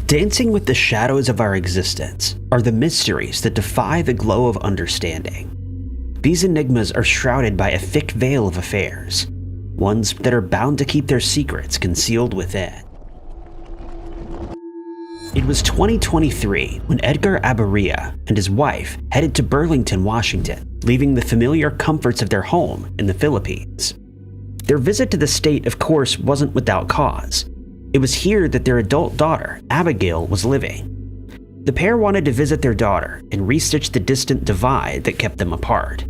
Dancing with the shadows of our existence are the mysteries that defy the glow of understanding. These enigmas are shrouded by a thick veil of affairs, ones that are bound to keep their secrets concealed within. It was 2023 when Edgar Abaria and his wife headed to Burlington, Washington, leaving the familiar comforts of their home in the Philippines. Their visit to the state, of course, wasn't without cause. It was here that their adult daughter, Abigail, was living. The pair wanted to visit their daughter and restitch the distant divide that kept them apart.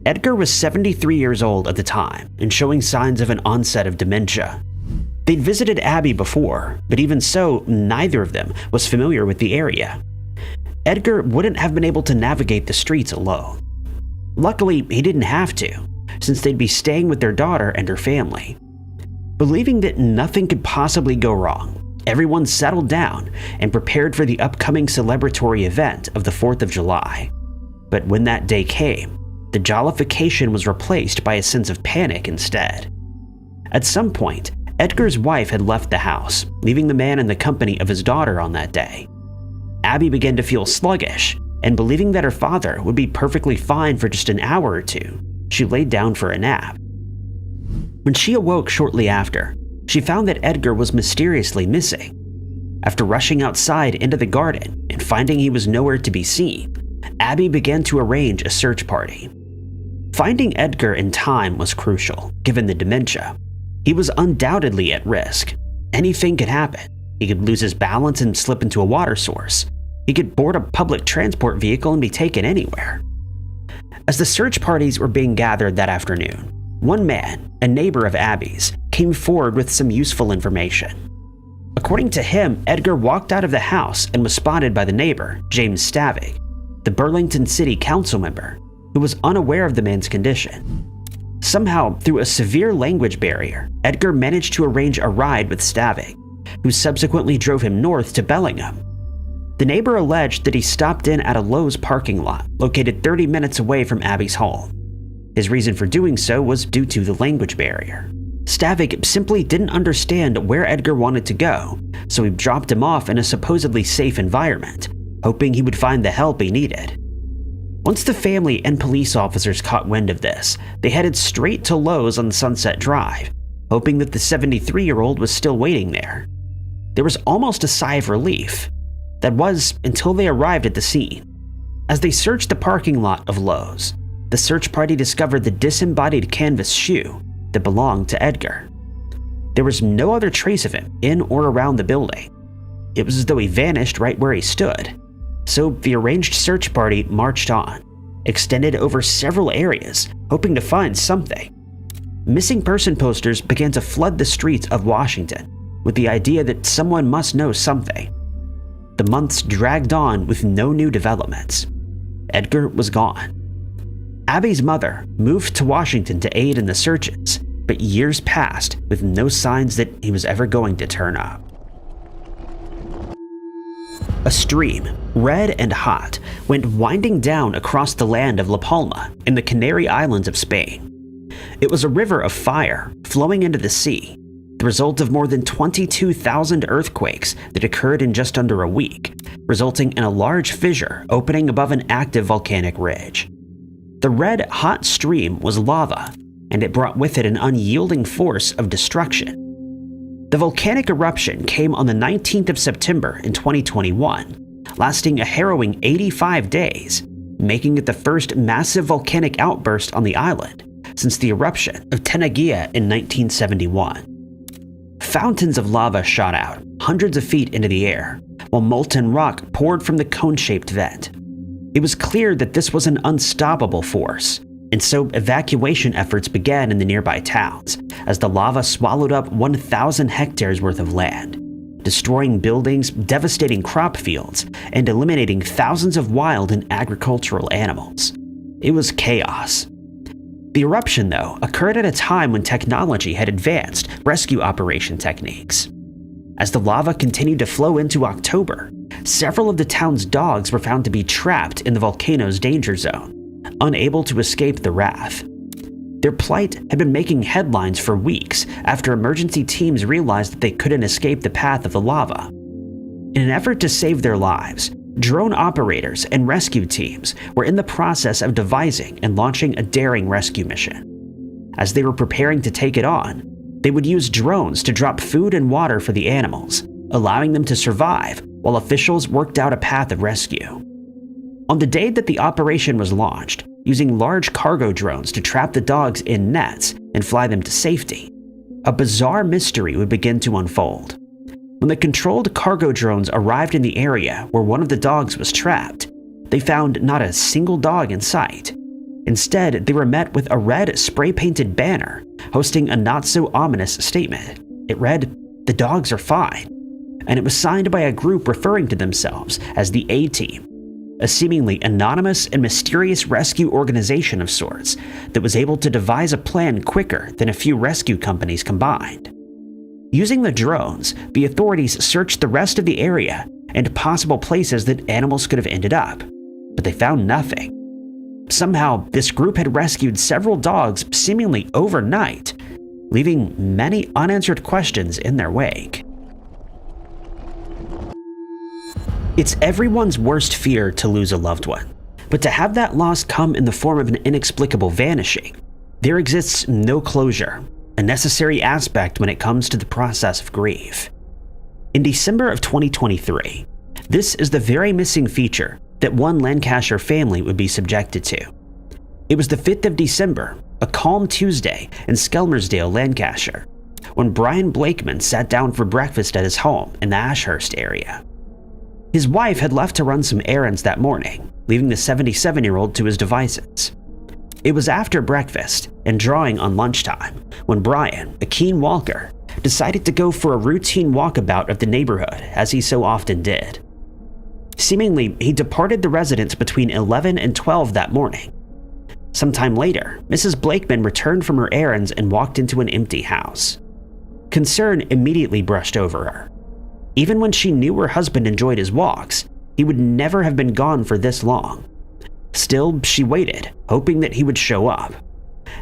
Edgar was 73 years old at the time and showing signs of an onset of dementia. They'd visited Abby before, but even so, neither of them was familiar with the area. Edgar wouldn't have been able to navigate the streets alone. Luckily, he didn't have to, since they'd be staying with their daughter and her family. Believing that nothing could possibly go wrong, everyone settled down and prepared for the upcoming celebratory event of the 4th of July. But when that day came, the jollification was replaced by a sense of panic instead. At some point, Edgar's wife had left the house, leaving the man in the company of his daughter on that day. Abby began to feel sluggish, and believing that her father would be perfectly fine for just an hour or two, she laid down for a nap. When she awoke shortly after, she found that Edgar was mysteriously missing. After rushing outside into the garden and finding he was nowhere to be seen, Abby began to arrange a search party. Finding Edgar in time was crucial, given the dementia. He was undoubtedly at risk. Anything could happen. He could lose his balance and slip into a water source. He could board a public transport vehicle and be taken anywhere. As the search parties were being gathered that afternoon, one man, a neighbor of Abby's, came forward with some useful information. According to him, Edgar walked out of the house and was spotted by the neighbor, James Stavig, the Burlington City Council member, who was unaware of the man's condition. Somehow, through a severe language barrier, Edgar managed to arrange a ride with Stavig, who subsequently drove him north to Bellingham. The neighbor alleged that he stopped in at a Lowe's parking lot located 30 minutes away from Abby's home. His reason for doing so was due to the language barrier. Stavig simply didn't understand where Edgar wanted to go, so he dropped him off in a supposedly safe environment, hoping he would find the help he needed. Once the family and police officers caught wind of this, they headed straight to Lowe's on Sunset Drive, hoping that the 73-year-old was still waiting there. There was almost a sigh of relief. That was until they arrived at the scene. As they searched the parking lot of Lowe's, the search party discovered the disembodied canvas shoe that belonged to Edgar. There was no other trace of him in or around the building. It was as though he vanished right where he stood. So the arranged search party marched on, extended over several areas, hoping to find something. Missing person posters began to flood the streets of Washington with the idea that someone must know something. The months dragged on with no new developments. Edgar was gone. Abby's mother moved to Washington to aid in the searches, but years passed with no signs that he was ever going to turn up. A stream, red and hot, went winding down across the land of La Palma in the Canary Islands of Spain. It was a river of fire flowing into the sea, the result of more than 22,000 earthquakes that occurred in just under a week, resulting in a large fissure opening above an active volcanic ridge. The red, hot stream was lava, and it brought with it an unyielding force of destruction. The volcanic eruption came on the 19th of September in 2021, lasting a harrowing 85 days, making it the first massive volcanic outburst on the island since the eruption of Tenagea in 1971. Fountains of lava shot out, hundreds of feet into the air, while molten rock poured from the cone-shaped vent. It was clear that this was an unstoppable force, and so evacuation efforts began in the nearby towns as the lava swallowed up 1,000 hectares worth of land, destroying buildings, devastating crop fields, and eliminating thousands of wild and agricultural animals. It was chaos. The eruption, though, occurred at a time when technology had advanced rescue operation techniques. As the lava continued to flow into October, several of the town's dogs were found to be trapped in the volcano's danger zone, unable to escape the wrath. Their plight had been making headlines for weeks after emergency teams realized that they couldn't escape the path of the lava. In an effort to save their lives, drone operators and rescue teams were in the process of devising and launching a daring rescue mission. As they were preparing to take it on, they would use drones to drop food and water for the animals, allowing them to survive while officials worked out a path of rescue. On the day that the operation was launched, using large cargo drones to trap the dogs in nets and fly them to safety, a bizarre mystery would begin to unfold. When the controlled cargo drones arrived in the area where one of the dogs was trapped, they found not a single dog in sight. Instead, they were met with a red spray-painted banner hosting a not-so-ominous statement. It read, "The dogs are fine," and it was signed by a group referring to themselves as the A-Team, a seemingly anonymous and mysterious rescue organization of sorts that was able to devise a plan quicker than a few rescue companies combined. Using the drones, the authorities searched the rest of the area and possible places that animals could have ended up, but they found nothing. Somehow, this group had rescued several dogs seemingly overnight, leaving many unanswered questions in their wake. It's everyone's worst fear to lose a loved one, but to have that loss come in the form of an inexplicable vanishing, there exists no closure, a necessary aspect when it comes to the process of grief. In December of 2023, this is the very missing feature that one Lancashire family would be subjected to. It was the 5th of December, a calm Tuesday in Skelmersdale, Lancashire, when Brian Blakeman sat down for breakfast at his home in the Ashurst area. His wife had left to run some errands that morning, leaving the 77-year-old to his devices. It was after breakfast and drawing on lunchtime when Brian, a keen walker, decided to go for a routine walkabout of the neighborhood, as he so often did. Seemingly, he departed the residence between 11 and 12 that morning. Sometime later, Mrs. Blakeman returned from her errands and walked into an empty house. Concern immediately brushed over her. Even when she knew her husband enjoyed his walks, he would never have been gone for this long. Still, she waited, hoping that he would show up.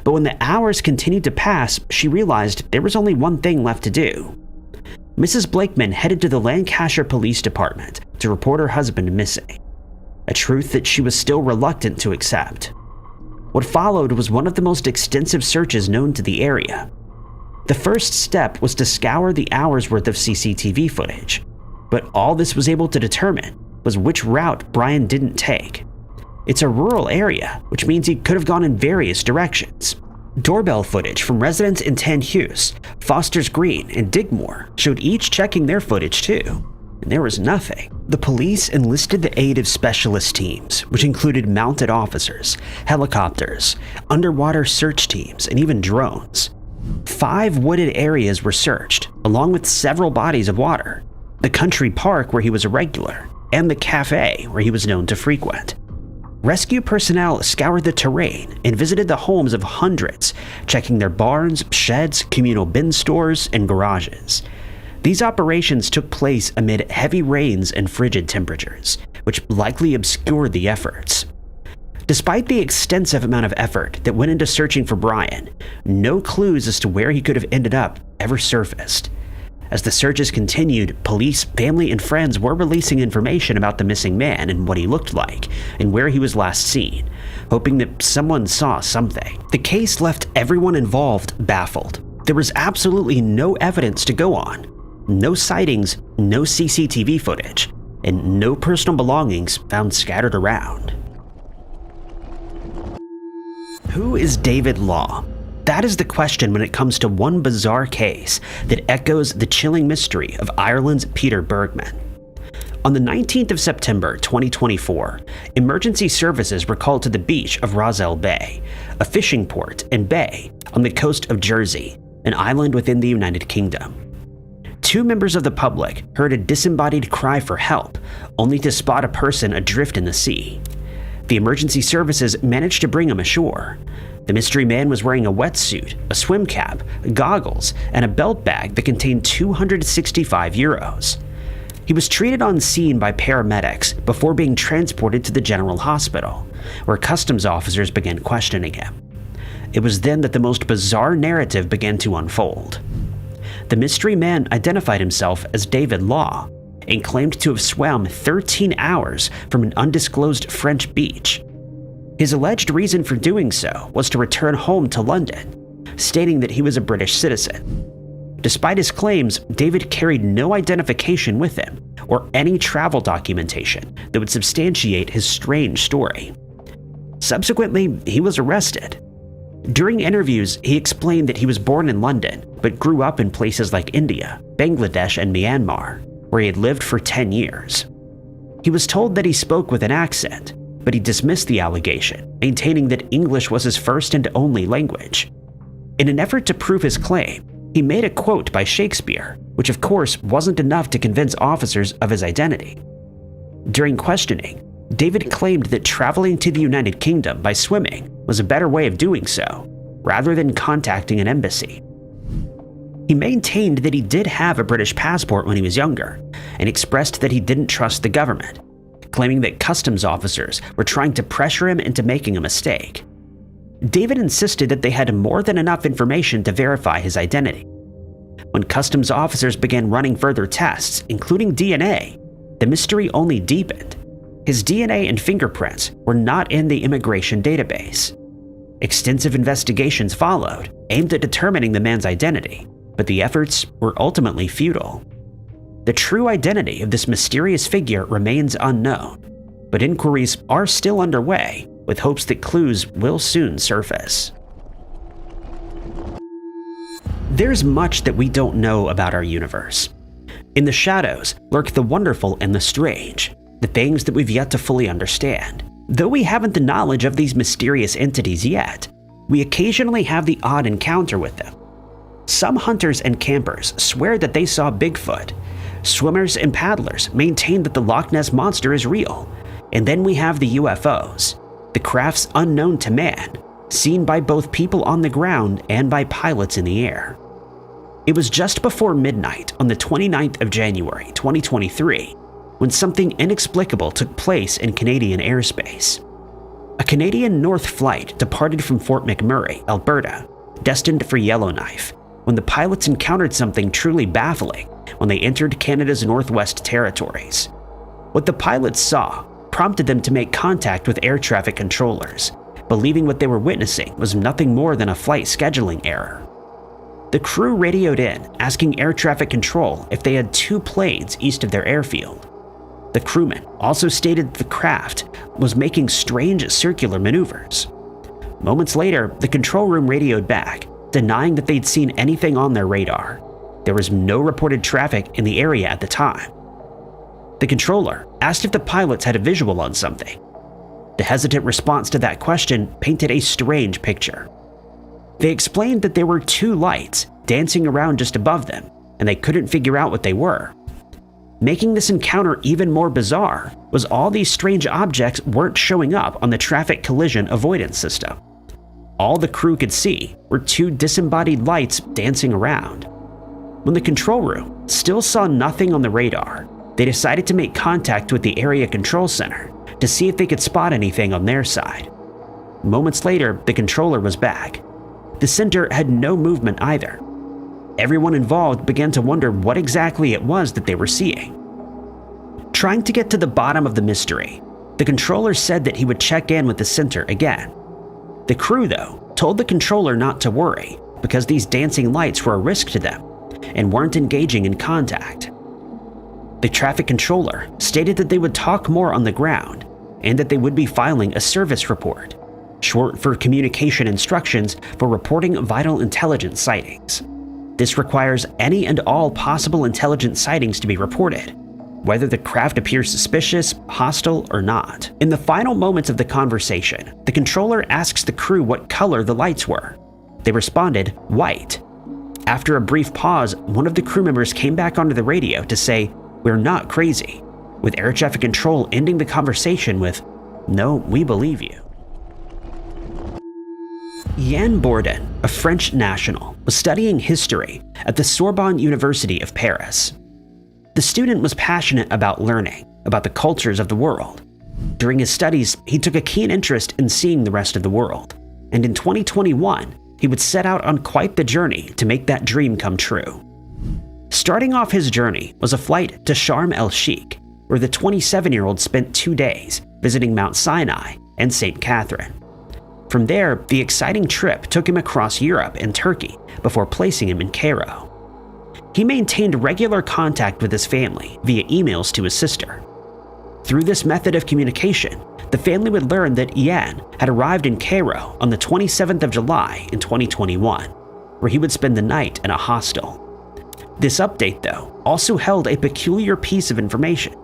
But when the hours continued to pass, she realized there was only one thing left to do. Mrs. Blakeman headed to the Lancashire Police Department to report her husband missing, a truth that she was still reluctant to accept. What followed was one of the most extensive searches known to the area. The first step was to scour the hours worth of CCTV footage, but all this was able to determine was which route Brian didn't take. It's a rural area, which means he could have gone in various directions. Doorbell footage from residents in Tannhuse, Foster's Green, and Digmore showed each checking their footage too, and there was nothing. The police enlisted the aid of specialist teams, which included mounted officers, helicopters, underwater search teams, and even drones. 5 wooded areas were searched, along with several bodies of water, the country park where he was a regular, and the cafe where he was known to frequent. Rescue personnel scoured the terrain and visited the homes of hundreds, checking their barns, sheds, communal bin stores, and garages. These operations took place amid heavy rains and frigid temperatures, which likely obscured the efforts. Despite the extensive amount of effort that went into searching for Brian, no clues as to where he could have ended up ever surfaced. As the searches continued, police, family, and friends were releasing information about the missing man and what he looked like, and where he was last seen, hoping that someone saw something. The case left everyone involved baffled. There was absolutely no evidence to go on. No sightings, no CCTV footage, and no personal belongings found scattered around. Who is David Law? That is the question when it comes to one bizarre case that echoes the chilling mystery of Ireland's Peter Bergman. On the 19th of September 2024, emergency services were called to the beach of Rossall Bay, a fishing port and bay on the coast of Jersey, an island within the United Kingdom. 2 members of the public heard a disembodied cry for help, only to spot a person adrift in the sea. The emergency services managed to bring him ashore. The mystery man was wearing a wetsuit, a swim cap, goggles, and a belt bag that contained €265. He was treated on scene by paramedics before being transported to the General Hospital, where customs officers began questioning him. It was then that the most bizarre narrative began to unfold. The mystery man identified himself as David Law, and claimed to have swam 13 hours from an undisclosed French beach. His alleged reason for doing so was to return home to London, stating that he was a British citizen. Despite his claims, David carried no identification with him or any travel documentation that would substantiate his strange story. Subsequently, he was arrested. During interviews, he explained that he was born in London, but grew up in places like India, Bangladesh, and Myanmar, where he had lived for 10 years. He was told that he spoke with an accent, but he dismissed the allegation, maintaining that English was his first and only language. In an effort to prove his claim, he made a quote by Shakespeare, which of course wasn't enough to convince officers of his identity. During questioning, David claimed that traveling to the United Kingdom by swimming was a better way of doing so, rather than contacting an embassy. He maintained that he did have a British passport when he was younger, and expressed that he didn't trust the government, claiming that customs officers were trying to pressure him into making a mistake. David insisted that they had more than enough information to verify his identity. When customs officers began running further tests, including DNA, the mystery only deepened. His DNA and fingerprints were not in the immigration database. Extensive investigations followed, aimed at determining the man's identity, but the efforts were ultimately futile. The true identity of this mysterious figure remains unknown, but inquiries are still underway, with hopes that clues will soon surface. There's much that we don't know about our universe. In the shadows lurk the wonderful and the strange, the things that we've yet to fully understand. Though we haven't the knowledge of these mysterious entities yet, we occasionally have the odd encounter with them. Some hunters and campers swear that they saw Bigfoot. Swimmers and paddlers maintain that the Loch Ness Monster is real. And then we have the UFOs, the crafts unknown to man, seen by both people on the ground and by pilots in the air. It was just before midnight on the 29th of January 2023 when something inexplicable took place in Canadian airspace. A Canadian North flight departed from Fort McMurray, Alberta, destined for Yellowknife, when the pilots encountered something truly baffling when they entered Canada's Northwest Territories. What the pilots saw prompted them to make contact with air traffic controllers, believing what they were witnessing was nothing more than a flight scheduling error. The crew radioed in, asking air traffic control if they had 2 planes east of their airfield. The crewman also stated the craft was making strange circular maneuvers. Moments later, the control room radioed back, denying that they'd seen anything on their radar. There was no reported traffic in the area at the time. The controller asked if the pilots had a visual on something. The hesitant response to that question painted a strange picture. They explained that there were 2 lights dancing around just above them, and they couldn't figure out what they were. Making this encounter even more bizarre was all these strange objects weren't showing up on the traffic collision avoidance system. All the crew could see were 2 disembodied lights dancing around. When the control room still saw nothing on the radar, they decided to make contact with the area control center to see if they could spot anything on their side. Moments later, the controller was back. The center had no movement either. Everyone involved began to wonder what exactly it was that they were seeing. Trying to get to the bottom of the mystery, the controller said that he would check in with the center again. The crew, though, told the controller not to worry because these dancing lights were a risk to them and weren't engaging in contact. The traffic controller stated that they would talk more on the ground and that they would be filing a service report, short for communication instructions for reporting vital intelligence sightings. This requires any and all possible intelligent sightings to be reported, whether the craft appears suspicious, hostile, or not. In the final moments of the conversation, the controller asks the crew what color the lights were. They responded, white. After a brief pause, one of the crew members came back onto the radio to say, "We're not crazy," with air traffic control ending the conversation with, "No, we believe you." Yann Bourdon, a French national, was studying history at the Sorbonne University of Paris. The student was passionate about learning about the cultures of the world. During his studies, he took a keen interest in seeing the rest of the world, and in 2021, he would set out on quite the journey to make that dream come true. Starting off his journey was a flight to Sharm el-Sheikh, where the 27-year-old spent 2 days visiting Mount Sinai and St. Catherine. From there, the exciting trip took him across Europe and Turkey before placing him in Cairo. He maintained regular contact with his family via emails to his sister. Through this method of communication, the family would learn that Yan had arrived in Cairo on the 27th of July in 2021, where he would spend the night in a hostel. This update, though, also held a peculiar piece of information.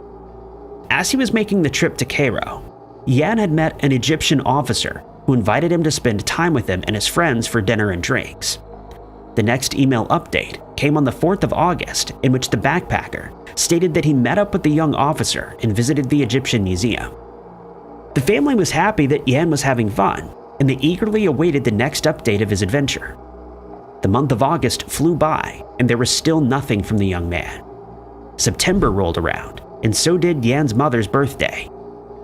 As he was making the trip to Cairo, Yan had met an Egyptian officer who invited him to spend time with him and his friends for dinner and drinks. The next email update came on the 4th of August, in which the backpacker stated that he met up with the young officer and visited the Egyptian museum. The family was happy that Yan was having fun, and they eagerly awaited the next update of his adventure. The month of August flew by, and there was still nothing from the young man. September rolled around, and so did Yan's mother's birthday.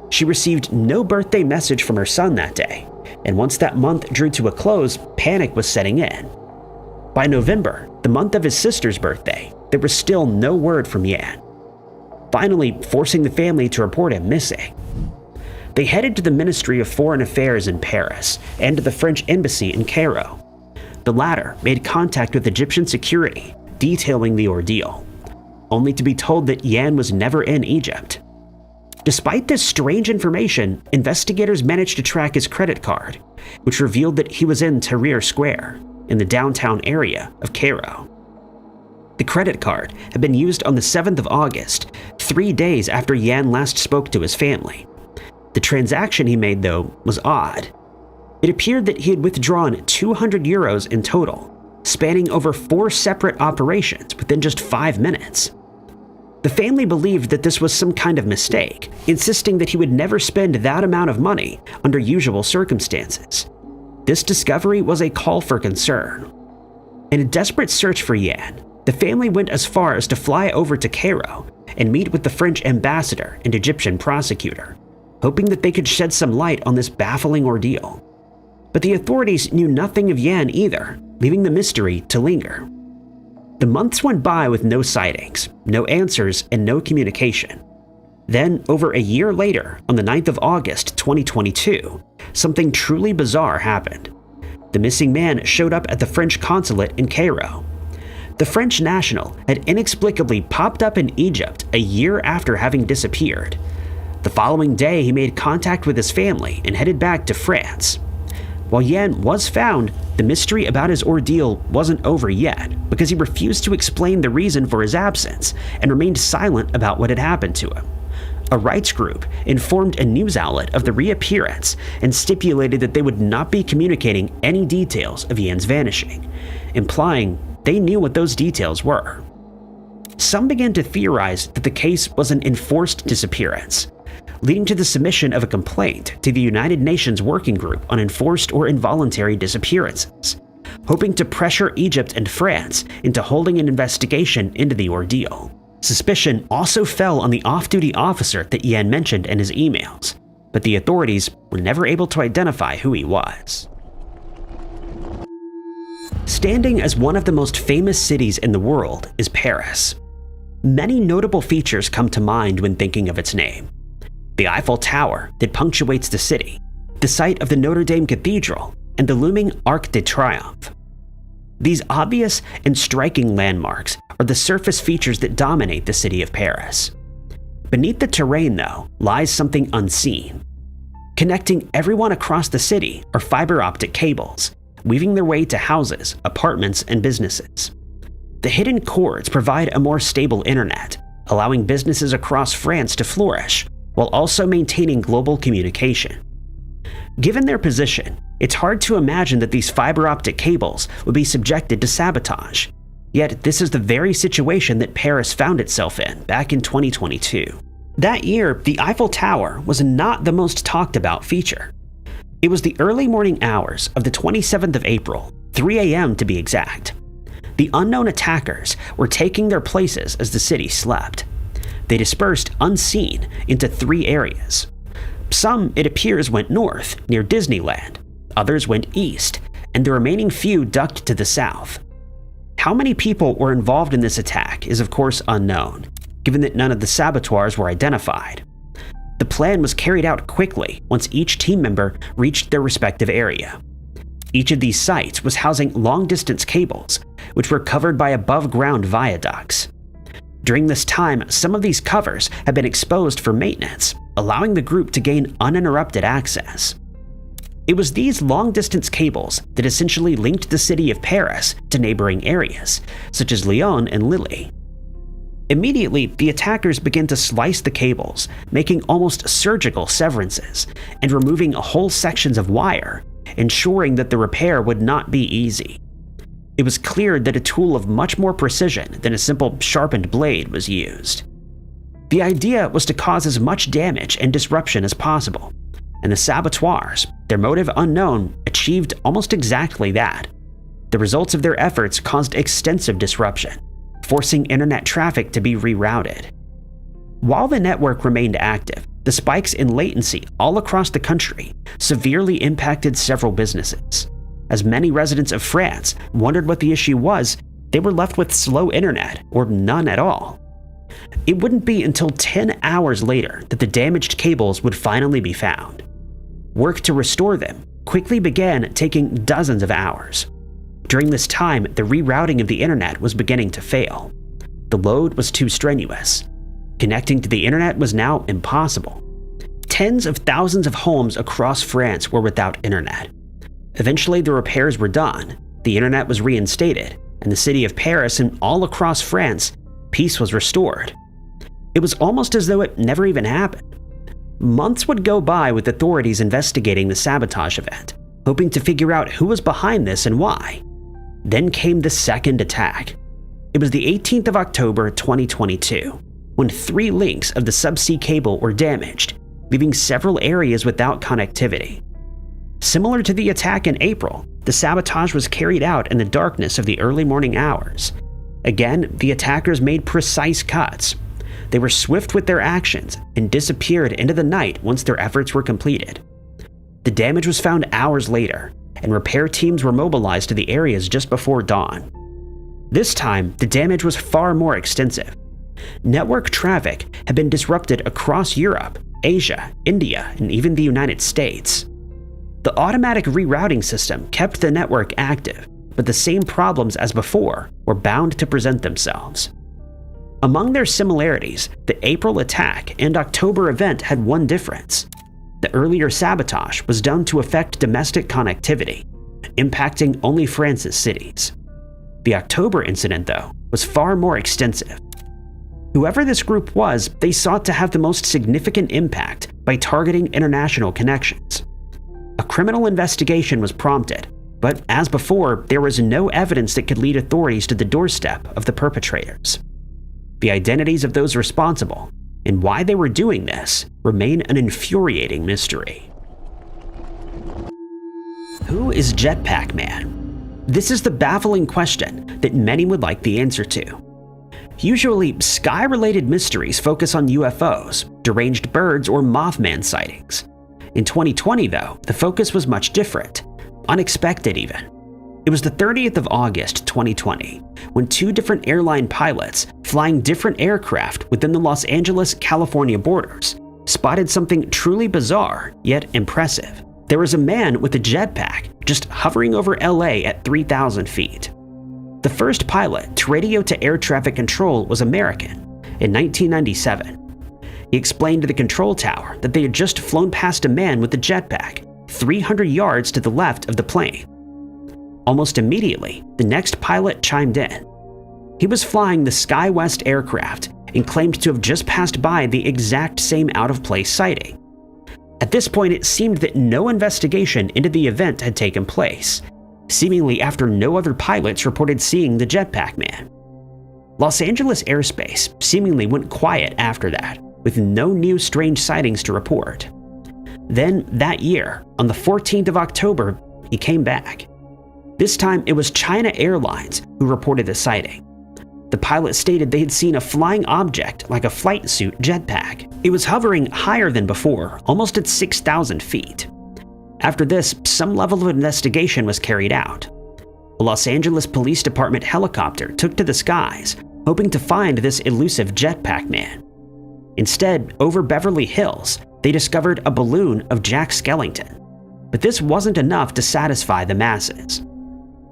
She received no birthday message from her son that day, and once that month drew to a close, panic was setting in. By November, the month of his sister's birthday, there was still no word from Yan, finally forcing the family to report him missing. They headed to the Ministry of Foreign Affairs in Paris and to the French embassy in Cairo. The latter made contact with Egyptian security, detailing the ordeal, only to be told that Yan was never in Egypt. Despite this strange information, investigators managed to track his credit card, which revealed that he was in Tahrir Square, in the downtown area of Cairo. The credit card had been used on the 7th of August, 3 days after Yan last spoke to his family. The transaction he made, though, was odd. It appeared that he had withdrawn 200 euros in total, spanning over 4 separate operations within just 5 minutes. The family believed that this was some kind of mistake, insisting that he would never spend that amount of money under usual circumstances. This discovery was a call for concern. In a desperate search for Yan, the family went as far as to fly over to Cairo and meet with the French ambassador and Egyptian prosecutor, hoping that they could shed some light on this baffling ordeal. But the authorities knew nothing of Yan either, leaving the mystery to linger. The months went by with no sightings, no answers, and no communication. Then, over a year later, on the 9th of August 2022, something truly bizarre happened. The missing man showed up at the French consulate in Cairo. The French national had inexplicably popped up in Egypt a year after having disappeared. The following day, he made contact with his family and headed back to France. While Yan was found, the mystery about his ordeal wasn't over yet, because he refused to explain the reason for his absence and remained silent about what had happened to him. A rights group informed a news outlet of the reappearance and stipulated that they would not be communicating any details of Yan's vanishing, implying they knew what those details were. Some began to theorize that the case was an enforced disappearance, leading to the submission of a complaint to the United Nations Working Group on Enforced or Involuntary Disappearances, hoping to pressure Egypt and France into holding an investigation into the ordeal. Suspicion also fell on the off-duty officer that Yan mentioned in his emails, but the authorities were never able to identify who he was. Standing as one of the most famous cities in the world is Paris. Many notable features come to mind when thinking of its name. The Eiffel Tower that punctuates the city, the site of the Notre Dame Cathedral, and the looming Arc de Triomphe. These obvious and striking landmarks are the surface features that dominate the city of Paris. Beneath the terrain, though, lies something unseen. Connecting everyone across the city are fiber optic cables, weaving their way to houses, apartments, and businesses. The hidden cords provide a more stable internet, allowing businesses across France to flourish, while also maintaining global communication. Given their position, it's hard to imagine that these fiber optic cables would be subjected to sabotage. Yet this is the very situation that Paris found itself in back in 2022. That year, the Eiffel Tower was not the most talked about feature. It was the early morning hours of the 27th of April, 3 a.m. to be exact. The unknown attackers were taking their places as the city slept. They dispersed unseen into 3 areas. Some, it appears, went north, near Disneyland. Others went east, and the remaining few ducked to the south. How many people were involved in this attack is of course unknown, given that none of the saboteurs were identified. The plan was carried out quickly once each team member reached their respective area. Each of these sites was housing long-distance cables, which were covered by above-ground viaducts. During this time, some of these covers had been exposed for maintenance, allowing the group to gain uninterrupted access. It was these long-distance cables that essentially linked the city of Paris to neighboring areas, such as Lyon and Lille. Immediately, the attackers began to slice the cables, making almost surgical severances, and removing whole sections of wire, ensuring that the repair would not be easy. It was clear that a tool of much more precision than a simple sharpened blade was used. The idea was to cause as much damage and disruption as possible, and the saboteurs, their motive unknown, achieved almost exactly that. The results of their efforts caused extensive disruption, forcing internet traffic to be rerouted. While the network remained active, the spikes in latency all across the country severely impacted several businesses. As many residents of France wondered what the issue was, they were left with slow internet or none at all. It wouldn't be until 10 hours later that the damaged cables would finally be found. Work to restore them quickly began, taking dozens of hours. During this time, the rerouting of the internet was beginning to fail. The load was too strenuous. Connecting to the internet was now impossible. Tens of thousands of homes across France were without internet. Eventually, the repairs were done, the internet was reinstated, and the city of Paris and all across France, peace was restored. It was almost as though it never even happened. Months would go by with authorities investigating the sabotage event, hoping to figure out who was behind this and why. Then came the second attack. It was the 18th of October 2022, when 3 links of the subsea cable were damaged, leaving several areas without connectivity. Similar to the attack in April, the sabotage was carried out in the darkness of the early morning hours. Again, the attackers made precise cuts. They were swift with their actions and disappeared into the night once their efforts were completed. The damage was found hours later, and repair teams were mobilized to the areas just before dawn. This time, the damage was far more extensive. Network traffic had been disrupted across Europe, Asia, India, and even the United States. The automatic rerouting system kept the network active, but the same problems as before were bound to present themselves. Among their similarities, the April attack and October event had one difference. The earlier sabotage was done to affect domestic connectivity, impacting only France's cities. The October incident, though, was far more extensive. Whoever this group was, they sought to have the most significant impact by targeting international connections. A criminal investigation was prompted, but as before, there was no evidence that could lead authorities to the doorstep of the perpetrators. The identities of those responsible and why they were doing this remain an infuriating mystery. Who is Jetpack Man? This is the baffling question that many would like the answer to. Usually, sky-related mysteries focus on UFOs, deranged birds, or Mothman sightings. In 2020, though, the focus was much different, unexpected even. It was the 30th of August 2020, when 2 different airline pilots flying different aircraft within the Los Angeles-California borders spotted something truly bizarre, yet impressive. There was a man with a jetpack just hovering over LA at 3,000 feet. The first pilot to radio to air traffic control was American in 1997. He explained to the control tower that they had just flown past a man with a jetpack 300 yards to the left of the plane. Almost immediately, the next pilot chimed in. He was flying the SkyWest aircraft and claimed to have just passed by the exact same out-of-place sighting. At this point, it seemed that no investigation into the event had taken place, seemingly after no other pilots reported seeing the Jetpack Man. Los Angeles airspace seemingly went quiet after that, with no new strange sightings to report. Then, that year, on the 14th of October, he came back. This time, it was China Airlines who reported the sighting. The pilot stated they had seen a flying object like a flight suit jetpack. It was hovering higher than before, almost at 6,000 feet. After this, some level of investigation was carried out. a Los Angeles Police Department helicopter took to the skies, hoping to find this elusive jetpack man. Instead, over Beverly Hills, they discovered a balloon of Jack Skellington. But this wasn't enough to satisfy the masses.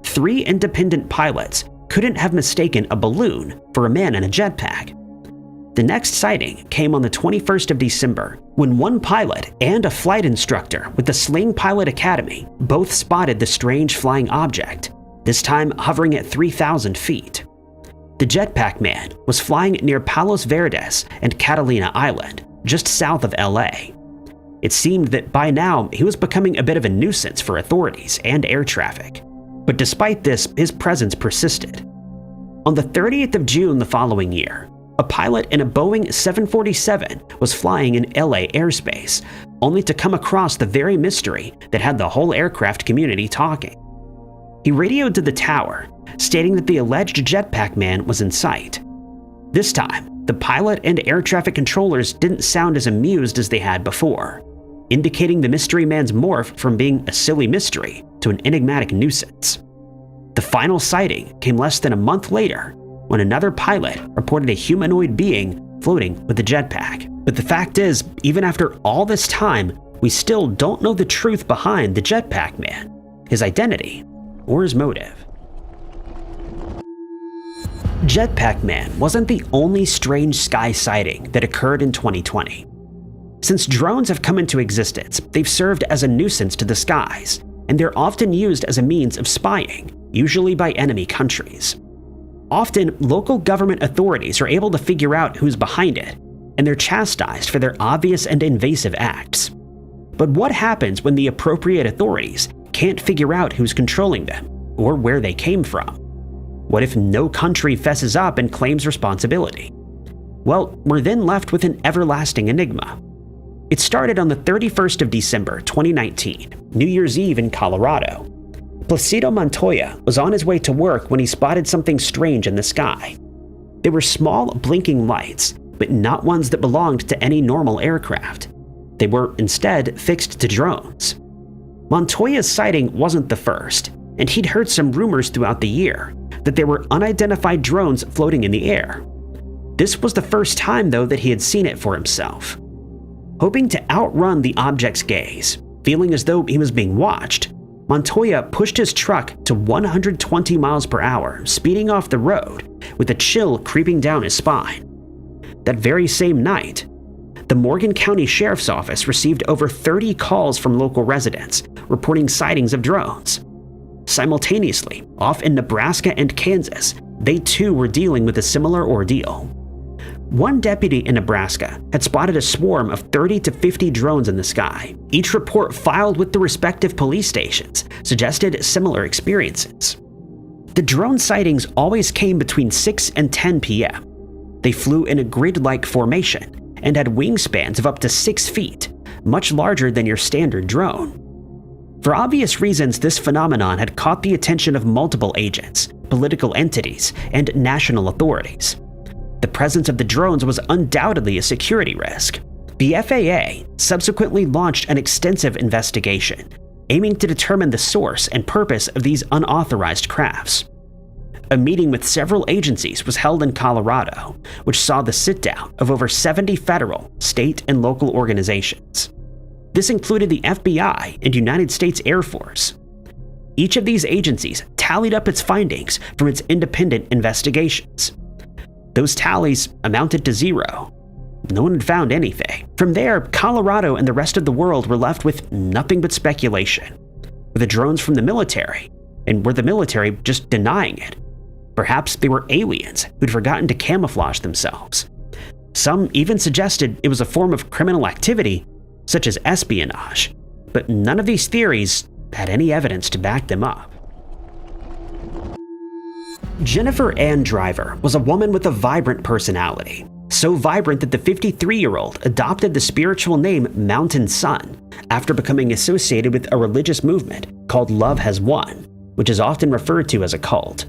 3 independent pilots couldn't have mistaken a balloon for a man in a jetpack. The next sighting came on the 21st of December, when one pilot and a flight instructor with the Sling Pilot Academy both spotted the strange flying object, this time hovering at 3,000 feet. The jetpack man was flying near Palos Verdes and Catalina Island, just south of LA. It seemed that by now he was becoming a bit of a nuisance for authorities and air traffic. But despite this, his presence persisted. On the 30th of June the following year, a pilot in a Boeing 747 was flying in LA airspace, only to come across the very mystery that had the whole aircraft community talking. He radioed to the tower, stating that the alleged jetpack man was in sight. This time, the pilot and air traffic controllers didn't sound as amused as they had before, indicating the mystery man's morph from being a silly mystery to an enigmatic nuisance. The final sighting came less than a month later, when another pilot reported a humanoid being floating with a jetpack. But the fact is, even after all this time, we still don't know the truth behind the jetpack man, his identity, or his motive. Jetpack Man wasn't the only strange sky sighting that occurred in 2020. Since drones have come into existence, they've served as a nuisance to the skies, and they're often used as a means of spying, usually by enemy countries. Often, local government authorities are able to figure out who's behind it, and they're chastised for their obvious and invasive acts. But what happens when the appropriate authorities can't figure out who's controlling them, or where they came from? What if no country fesses up and claims responsibility? Well, we're then left with an everlasting enigma. It started on the 31st of December 2019, New Year's Eve in Colorado. Placido Montoya was on his way to work when he spotted something strange in the sky. They were small, blinking lights, but not ones that belonged to any normal aircraft. They were instead fixed to drones. Montoya's sighting wasn't the first, and he'd heard some rumors throughout the year that there were unidentified drones floating in the air. This was the first time, though, that he had seen it for himself. Hoping to outrun the object's gaze, feeling as though he was being watched, Montoya pushed his truck to 120 miles per hour, speeding off the road, with a chill creeping down his spine. That very same night, the Morgan County Sheriff's Office received over 30 calls from local residents reporting sightings of drones. Simultaneously, off in Nebraska and Kansas, they too were dealing with a similar ordeal. One deputy in Nebraska had spotted a swarm of 30 to 50 drones in the sky. Each report filed with the respective police stations suggested similar experiences. The drone sightings always came between 6 and 10 p.m. They flew in a grid-like formation and had wingspans of up to 6 feet, much larger than your standard drone. For obvious reasons, this phenomenon had caught the attention of multiple agents, political entities, and national authorities. The presence of the drones was undoubtedly a security risk. The FAA subsequently launched an extensive investigation, aiming to determine the source and purpose of these unauthorized crafts. A meeting with several agencies was held in Colorado, which saw the sit-down of over 70 federal, state, and local organizations. This included the FBI and United States Air Force. Each of these agencies tallied up its findings from its independent investigations. Those tallies amounted to 0. No one had found anything. From there, Colorado and the rest of the world were left with nothing but speculation. Were the drones from the military? And were the military just denying it? Perhaps they were aliens who'd forgotten to camouflage themselves. Some even suggested it was a form of criminal activity, such as espionage, but none of these theories had any evidence to back them up. Jennifer Ann Driver was a woman with a vibrant personality, so vibrant that the 53-year-old adopted the spiritual name Mountain Sun after becoming associated with a religious movement called Love Has Won, which is often referred to as a cult.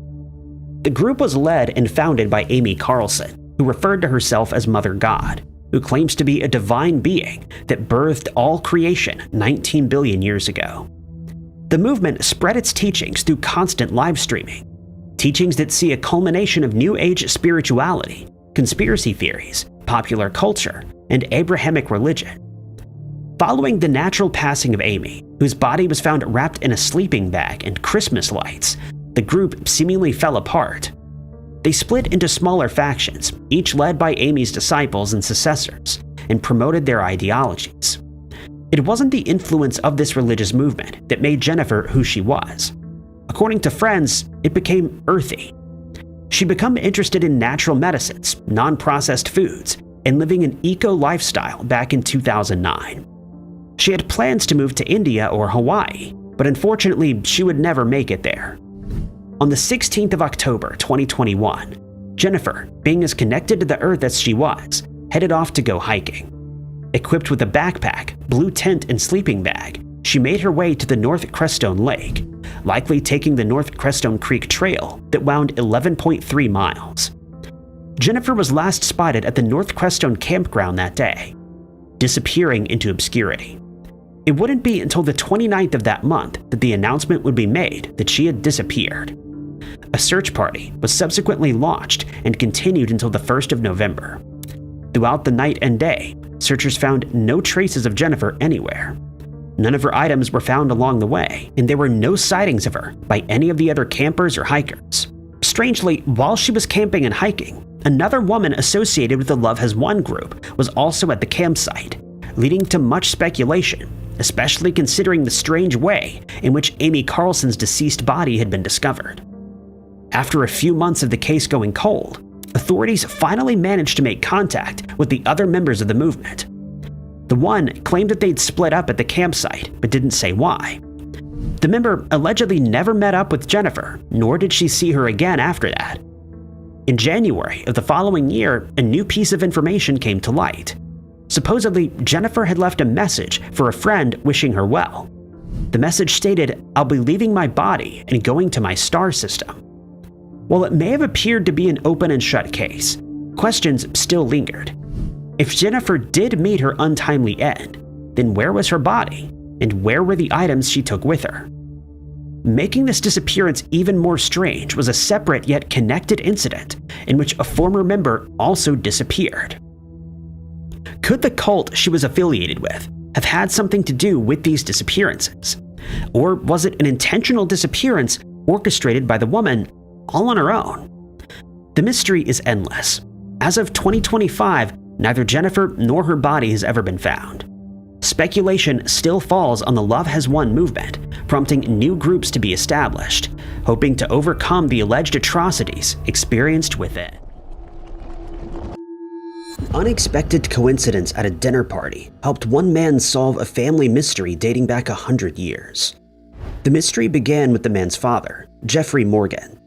The group was led and founded by Amy Carlson, who referred to herself as Mother God, who claims to be a divine being that birthed all creation 19 billion years ago. The The movement spread its teachings through constant live streaming, teachings that see a culmination of New Age spirituality, conspiracy theories, popular culture, and Abrahamic religion. Following the natural passing of Amy, whose body was found wrapped in a sleeping bag and Christmas lights, the group seemingly fell apart. They split into smaller factions, each led by Amy's disciples and successors, and promoted their ideologies. It wasn't the influence of this religious movement that made Jennifer who she was. According to friends, it became earthy. She'd become interested in natural medicines, non-processed foods, and living an eco-lifestyle back in 2009. She had plans to move to India or Hawaii, but unfortunately, she would never make it there. On the 16th of October 2021, Jennifer, being as connected to the earth as she was, headed off to go hiking. Equipped with a backpack, blue tent, and sleeping bag, she made her way to the North Crestone Lake, likely taking the North Crestone Creek Trail that wound 11.3 miles. Jennifer was last spotted at the North Crestone campground that day, disappearing into obscurity. It wouldn't be until the 29th of that month that the announcement would be made that she had disappeared. A search party was subsequently launched and continued until the 1st of November. Throughout the night and day, searchers found no traces of Jennifer anywhere. None of her items were found along the way, and there were no sightings of her by any of the other campers or hikers. Strangely, while she was camping and hiking, another woman associated with the Love Has Won group was also at the campsite, leading to much speculation, especially considering the strange way in which Amy Carlson's deceased body had been discovered. After a few months of the case going cold, authorities finally managed to make contact with the other members of the movement. The one claimed that they'd split up at the campsite, but didn't say why. The member allegedly never met up with Jennifer, nor did she see her again after that. In January of the following year, a new piece of information came to light. Supposedly, Jennifer had left a message for a friend wishing her well. The message stated, "I'll be leaving my body and going to my star system." While it may have appeared to be an open and shut case, questions still lingered. If Jennifer did meet her untimely end, then where was her body, and where were the items she took with her? Making this disappearance even more strange was a separate yet connected incident in which a former member also disappeared. Could the cult she was affiliated with have had something to do with these disappearances? Or was it an intentional disappearance orchestrated by the woman all on her own? The mystery is endless. As of 2025, neither Jennifer nor her body has ever been found. Speculation still falls on the Love Has Won movement, prompting new groups to be established, hoping to overcome the alleged atrocities experienced with it. Unexpected coincidence at a dinner party helped one man solve a family mystery dating back 100 years. The mystery began with the man's father, Jeffrey Morgan.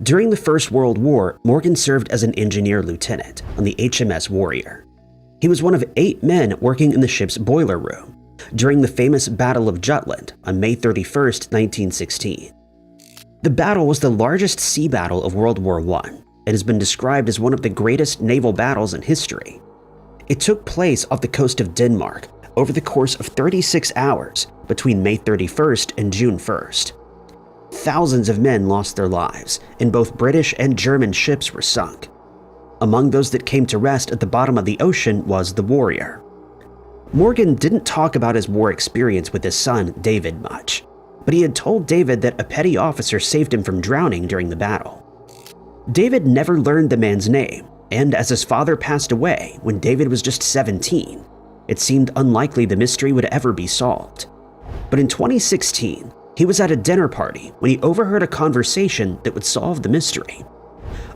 During the First World War, Morgan served as an engineer lieutenant on the HMS Warrior. He was one of 8 men working in the ship's boiler room during the famous Battle of Jutland on May 31, 1916. The battle was the largest sea battle of World War I and has been described as one of the greatest naval battles in history. It took place off the coast of Denmark over the course of 36 hours between May 31st and June 1st. Thousands of men lost their lives, and both British and German ships were sunk. Among those that came to rest at the bottom of the ocean was the Warrior. Morgan didn't talk about his war experience with his son, David, much, but he had told David that a petty officer saved him from drowning during the battle. David never learned the man's name, and as his father passed away when David was just 17, it seemed unlikely the mystery would ever be solved. But in 2016, he was at a dinner party when he overheard a conversation that would solve the mystery.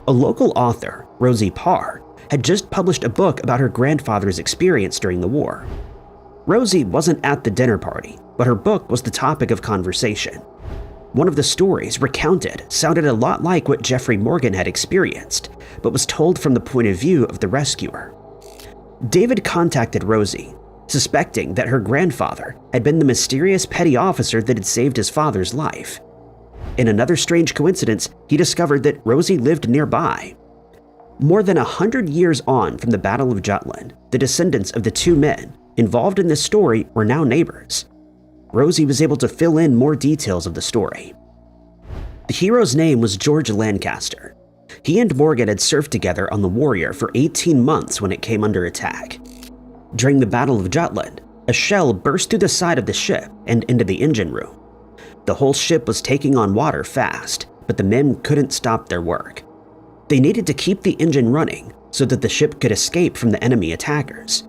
A local author, Rosie Parr, had just published a book about her grandfather's experience during the war. Rosie wasn't at the dinner party, but her book was the topic of conversation. One of the stories recounted sounded a lot like what Jeffrey Morgan had experienced, but was told from the point of view of the rescuer. David contacted Rosie, suspecting that her grandfather had been the mysterious petty officer that had saved his father's life. In another strange coincidence, he discovered that Rosie lived nearby. More than 100 years on from the Battle of Jutland, the descendants of the 2 men involved in this story were now neighbors. Rosie was able to fill in more details of the story. The hero's name was George Lancaster. He and Morgan had served together on the Warrior for 18 months when it came under attack. During the Battle of Jutland, a shell burst through the side of the ship and into the engine room. The whole ship was taking on water fast, but the men couldn't stop their work. They needed to keep the engine running so that the ship could escape from the enemy attackers.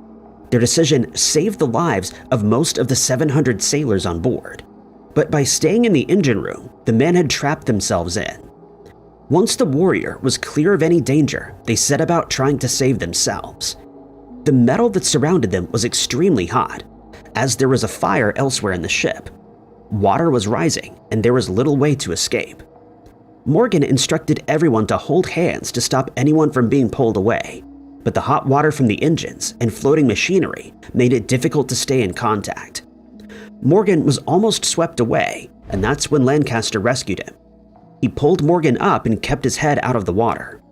Their decision saved the lives of most of the 700 sailors on board. But by staying in the engine room, the men had trapped themselves in. Once the Warrior was clear of any danger, they set about trying to save themselves. The metal that surrounded them was extremely hot, as there was a fire elsewhere in the ship. Water was rising, and there was little way to escape. Morgan instructed everyone to hold hands to stop anyone from being pulled away, but the hot water from the engines and floating machinery made it difficult to stay in contact. Morgan was almost swept away, and that's when Lancaster rescued him. He pulled Morgan up and kept his head out of the water.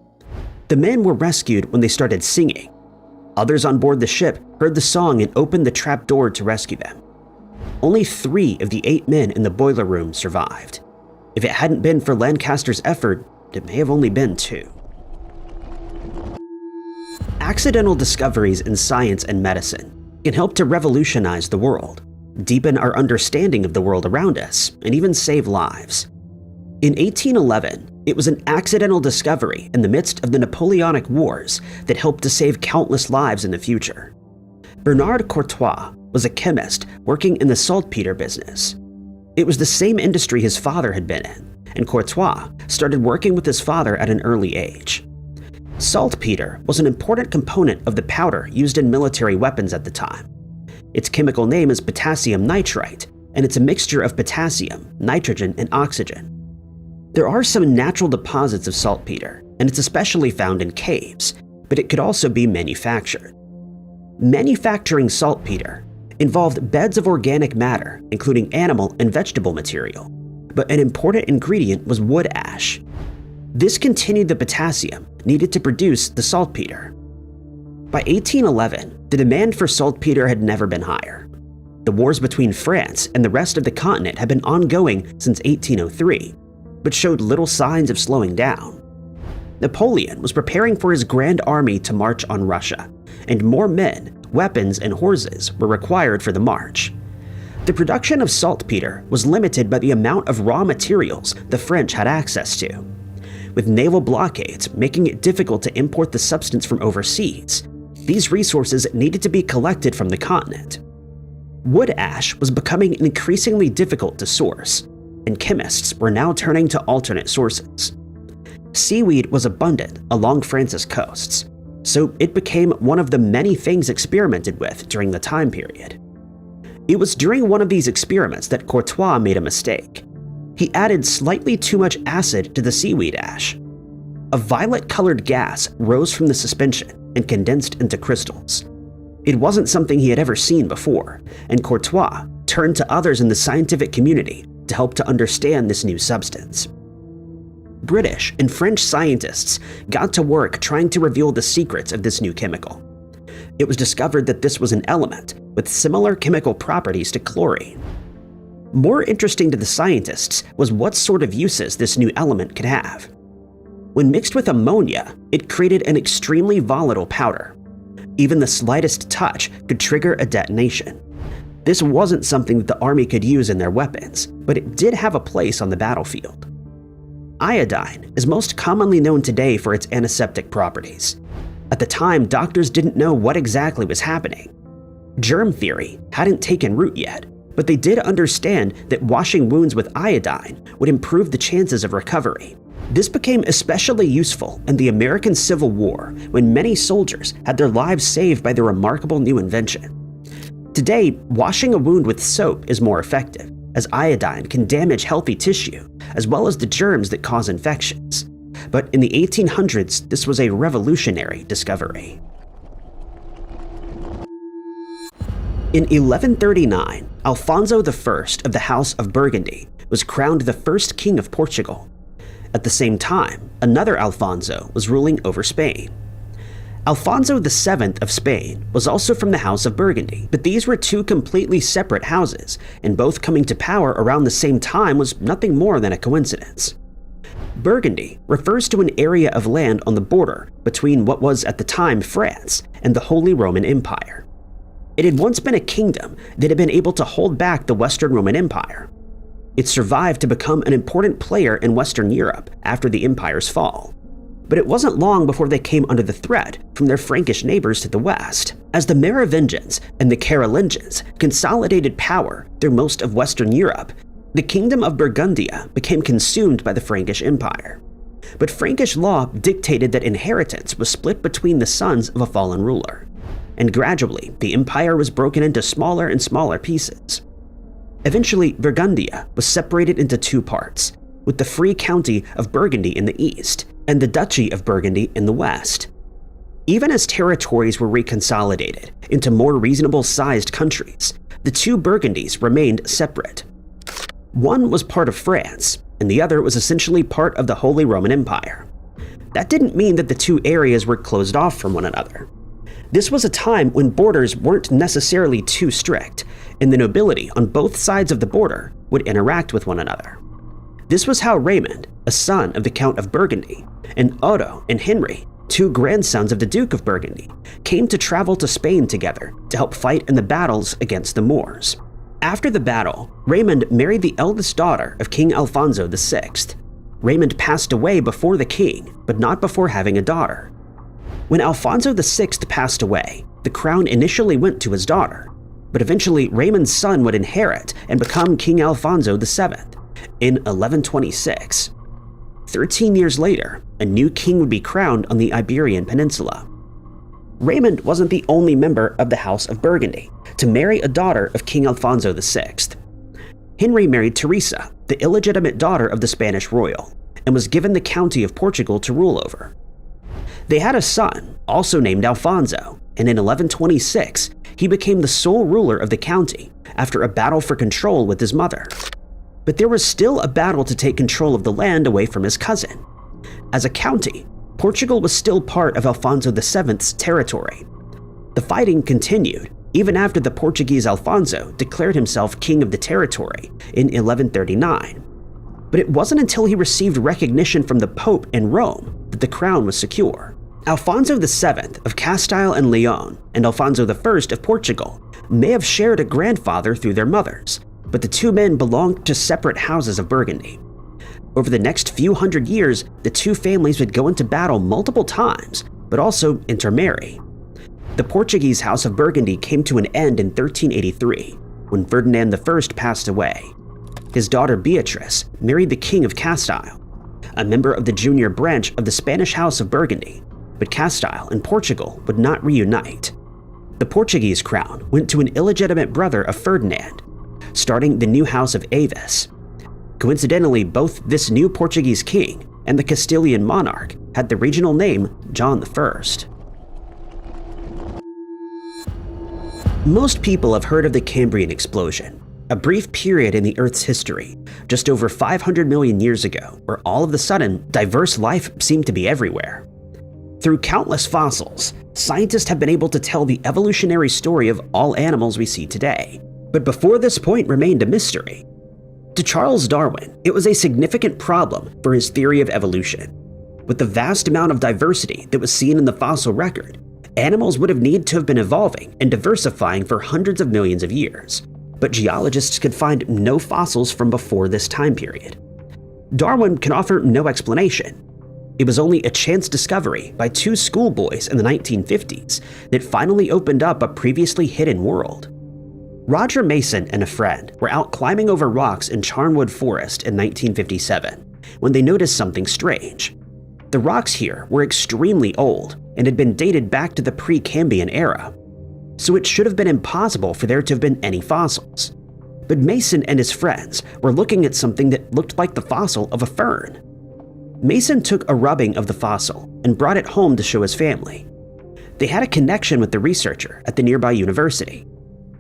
The men were rescued when they started singing. Others on board the ship heard the song and opened the trap door to rescue them. Only 3 of the 8 men in the boiler room survived. If it hadn't been for Lancaster's effort, it may have only been 2. Accidental discoveries in science and medicine can help to revolutionize the world, deepen our understanding of the world around us, and even save lives. In 1811, it was an accidental discovery in the midst of the Napoleonic Wars that helped to save countless lives in the future. Bernard Courtois was a chemist working in the saltpeter business. It was the same industry his father had been in, and Courtois started working with his father at an early age. Saltpeter was an important component of the powder used in military weapons at the time. Its chemical name is potassium nitrite, and it's a mixture of potassium, nitrogen, and oxygen. There are some natural deposits of saltpeter, and it's especially found in caves, but it could also be manufactured. Manufacturing saltpeter involved beds of organic matter, including animal and vegetable material, but an important ingredient was wood ash. This contained the potassium needed to produce the saltpeter. By 1811, the demand for saltpeter had never been higher. The wars between France and the rest of the continent had been ongoing since 1803, but showed little signs of slowing down. Napoleon was preparing for his grand army to march on Russia, and more men, weapons, and horses were required for the march. The production of saltpeter was limited by the amount of raw materials the French had access to. With naval blockades making it difficult to import the substance from overseas, these resources needed to be collected from the continent. Wood ash was becoming increasingly difficult to source, and chemists were now turning to alternate sources. Seaweed was abundant along France's coasts, so it became one of the many things experimented with during the time period. It was during one of these experiments that Courtois made a mistake. He added slightly too much acid to the seaweed ash. A violet-colored gas rose from the suspension and condensed into crystals. It wasn't something he had ever seen before, and Courtois turned to others in the scientific community to help to understand this new substance. British and French scientists got to work trying to reveal the secrets of this new chemical. It was discovered that this was an element with similar chemical properties to chlorine. More interesting to the scientists was what sort of uses this new element could have. When mixed with ammonia, it created an extremely volatile powder. Even the slightest touch could trigger a detonation. This wasn't something that the army could use in their weapons, but it did have a place on the battlefield. Iodine is most commonly known today for its antiseptic properties. At the time, doctors didn't know what exactly was happening. Germ theory hadn't taken root yet, but they did understand that washing wounds with iodine would improve the chances of recovery. This became especially useful in the American Civil War when many soldiers had their lives saved by the remarkable new invention. Today, washing a wound with soap is more effective, as iodine can damage healthy tissue, as well as the germs that cause infections. But in the 1800s, this was a revolutionary discovery. In 1139, Alfonso I of the House of Burgundy was crowned the first king of Portugal. At the same time, another Alfonso was ruling over Spain. Alfonso VII of Spain was also from the House of Burgundy, but these were two completely separate houses, and both coming to power around the same time was nothing more than a coincidence. Burgundy refers to an area of land on the border between what was at the time France and the Holy Roman Empire. It had once been a kingdom that had been able to hold back the Western Roman Empire. It survived to become an important player in Western Europe after the empire's fall. But it wasn't long before they came under the threat from their Frankish neighbors to the west, as the Merovingians and the Carolingians consolidated power through most of Western Europe. The kingdom of Burgundia became consumed by the Frankish Empire. But Frankish law dictated that inheritance was split between the sons of a fallen ruler, and gradually the empire was broken into smaller and smaller pieces. Eventually, Burgundia was separated into two parts, with the Free County of Burgundy in the east and the Duchy of Burgundy in the west. Even as territories were reconsolidated into more reasonable-sized countries, the two Burgundies remained separate. One was part of France, and the other was essentially part of the Holy Roman Empire. That didn't mean that the two areas were closed off from one another. This was a time when borders weren't necessarily too strict, and the nobility on both sides of the border would interact with one another. This was how Raymond, a son of the Count of Burgundy, and Otto and Henry, two grandsons of the Duke of Burgundy, came to travel to Spain together to help fight in the battles against the Moors. After the battle, Raymond married the eldest daughter of King Alfonso VI. Raymond passed away before the king, but not before having a daughter. When Alfonso VI passed away, the crown initially went to his daughter, but eventually Raymond's son would inherit and become King Alfonso VII in 1126. 13 years later, a new king would be crowned on the Iberian Peninsula. Raymond wasn't the only member of the House of Burgundy to marry a daughter of King Alfonso VI. Henry married Teresa, the illegitimate daughter of the Spanish royal, and was given the county of Portugal to rule over. They had a son, also named Alfonso, and in 1126, he became the sole ruler of the county after a battle for control with his mother. But there was still a battle to take control of the land away from his cousin. As a county, Portugal was still part of Alfonso VII's territory. The fighting continued even after the Portuguese Alfonso declared himself king of the territory in 1139. But it wasn't until he received recognition from the Pope in Rome that the crown was secure. Alfonso VII of Castile and Leon and Alfonso I of Portugal may have shared a grandfather through their mothers, but the two men belonged to separate houses of Burgundy. Over the next few hundred years, the two families would go into battle multiple times, but also intermarry. The Portuguese House of Burgundy came to an end in 1383, when Ferdinand I passed away. His daughter Beatrice married the King of Castile, a member of the junior branch of the Spanish House of Burgundy, but Castile and Portugal would not reunite. The Portuguese crown went to an illegitimate brother of Ferdinand, starting the new House of Avis. Coincidentally, both this new Portuguese king and the Castilian monarch had the regional name John I. Most people have heard of the Cambrian explosion, a brief period in the Earth's history, just over 500 million years ago, where all of a sudden, diverse life seemed to be everywhere. Through countless fossils, scientists have been able to tell the evolutionary story of all animals we see today, but before this point remained a mystery. To Charles Darwin, it was a significant problem for his theory of evolution. With the vast amount of diversity that was seen in the fossil record, animals would have needed to have been evolving and diversifying for hundreds of millions of years, but geologists could find no fossils from before this time period. Darwin can offer no explanation. It was only a chance discovery by two schoolboys in the 1950s that finally opened up a previously hidden world. Roger Mason and a friend were out climbing over rocks in Charnwood Forest in 1957 when they noticed something strange. The rocks here were extremely old and had been dated back to the pre-Cambrian era, so it should have been impossible for there to have been any fossils. But Mason and his friends were looking at something that looked like the fossil of a fern. Mason took a rubbing of the fossil and brought it home to show his family. They had a connection with the researcher at the nearby university.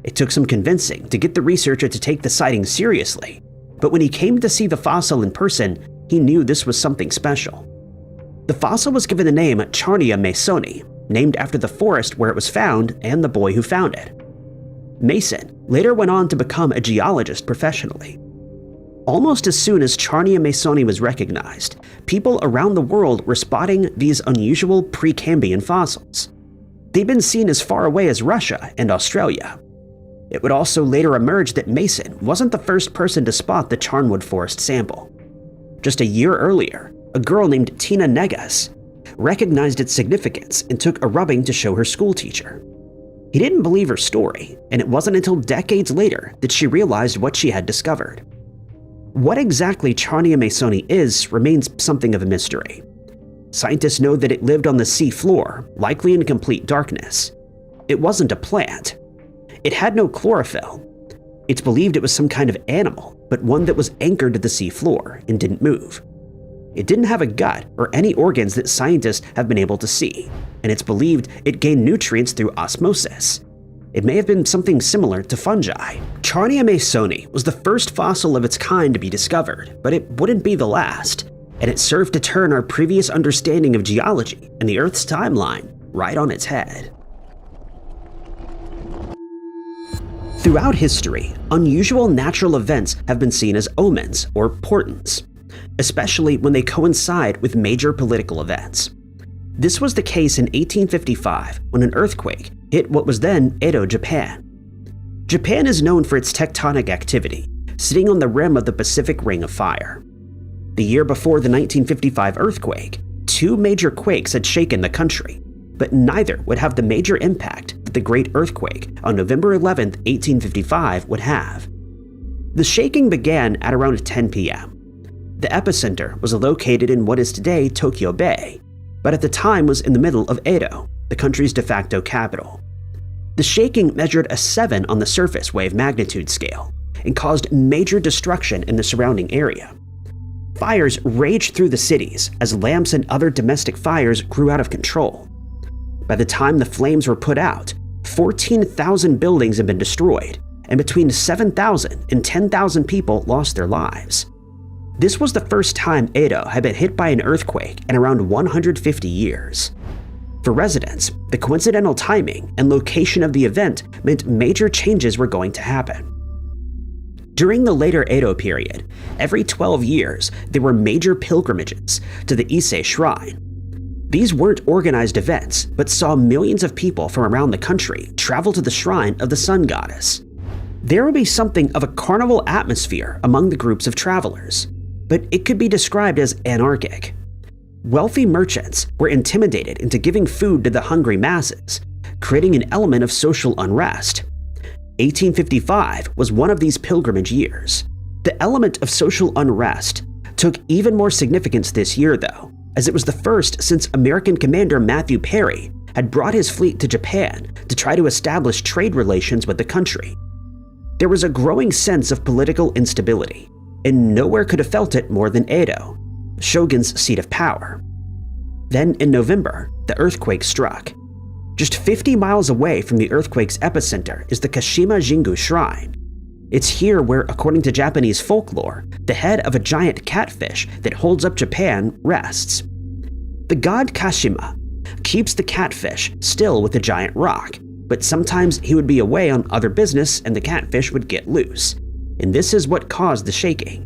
It took some convincing to get the researcher to take the sighting seriously, but when he came to see the fossil in person, he knew this was something special. The fossil was given the name Charnia masoni, named after the forest where it was found and the boy who found it. Mason later went on to become a geologist professionally. Almost as soon as Charnia Masoni was recognized, people around the world were spotting these unusual Precambrian fossils. They'd been seen as far away as Russia and Australia. It would also later emerge that Mason wasn't the first person to spot the Charnwood Forest sample. Just a year earlier, a girl named Tina Negas recognized its significance and took a rubbing to show her schoolteacher. He didn't believe her story, and it wasn't until decades later that she realized what she had discovered. What exactly Charnia Masoni is remains something of a mystery. Scientists know that it lived on the sea floor, likely in complete darkness. It wasn't a plant. It had no chlorophyll. It's believed it was some kind of animal, but one that was anchored to the sea floor and didn't move. It didn't have a gut or any organs that scientists have been able to see, and it's believed it gained nutrients through osmosis. It may have been something similar to fungi. Charnia Masoni was the first fossil of its kind to be discovered, but it wouldn't be the last, and it served to turn our previous understanding of geology and the Earth's timeline right on its head. Throughout history, unusual natural events have been seen as omens or portents, especially when they coincide with major political events. This was the case in 1855 when an earthquake hit what was then Edo, Japan. Japan is known for its tectonic activity, sitting on the rim of the Pacific Ring of Fire. The year before the 1955 earthquake, two major quakes had shaken the country, but neither would have the major impact that the Great Earthquake on November 11, 1855 would have. The shaking began at around 10 p.m. The epicenter was located in what is today Tokyo Bay, but at the time was in the middle of Edo, the country's de facto capital. The shaking measured a 7 on the surface wave magnitude scale and caused major destruction in the surrounding area. Fires raged through the cities as lamps and other domestic fires grew out of control. By the time the flames were put out, 14,000 buildings had been destroyed, and between 7,000 and 10,000 people lost their lives. This was the first time Edo had been hit by an earthquake in around 150 years. For residents, the coincidental timing and location of the event meant major changes were going to happen. During the later Edo period, every 12 years there were major pilgrimages to the Ise Shrine. These weren't organized events, but saw millions of people from around the country travel to the shrine of the sun goddess. There would be something of a carnival atmosphere among the groups of travelers, but it could be described as anarchic. Wealthy merchants were intimidated into giving food to the hungry masses, creating an element of social unrest. 1855 was one of these pilgrimage years. The element of social unrest took even more significance this year, though, as it was the first since American commander Matthew Perry had brought his fleet to Japan to try to establish trade relations with the country. There was a growing sense of political instability, and nowhere could have felt it more than Edo, Shogun's seat of power. Then in November, the earthquake struck. Just 50 miles away from the earthquake's epicenter is the Kashima Jingu Shrine. It's here where, according to Japanese folklore, the head of a giant catfish that holds up Japan rests. The god Kashima keeps the catfish still with the giant rock, but sometimes he would be away on other business and the catfish would get loose, and this is what caused the shaking.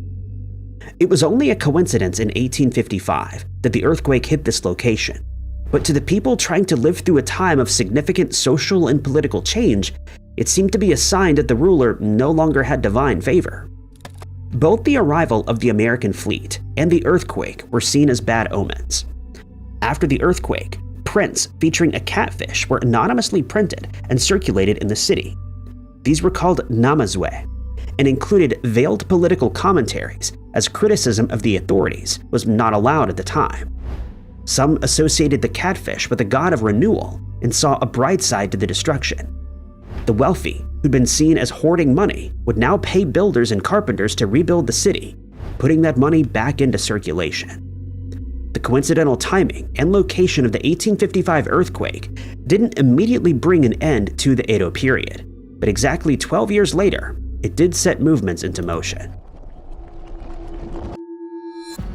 It was only a coincidence in 1855 that the earthquake hit this location, but to the people trying to live through a time of significant social and political change, it seemed to be a sign that the ruler no longer had divine favor. Both the arrival of the American fleet and the earthquake were seen as bad omens. After the earthquake, prints featuring a catfish were anonymously printed and circulated in the city. These were called namazue and included veiled political commentaries, as criticism of the authorities was not allowed at the time. Some associated the catfish with the god of renewal and saw a bright side to the destruction. The wealthy, who'd been seen as hoarding money, would now pay builders and carpenters to rebuild the city, putting that money back into circulation. The coincidental timing and location of the 1855 earthquake didn't immediately bring an end to the Edo period, but exactly 12 years later, it did set movements into motion.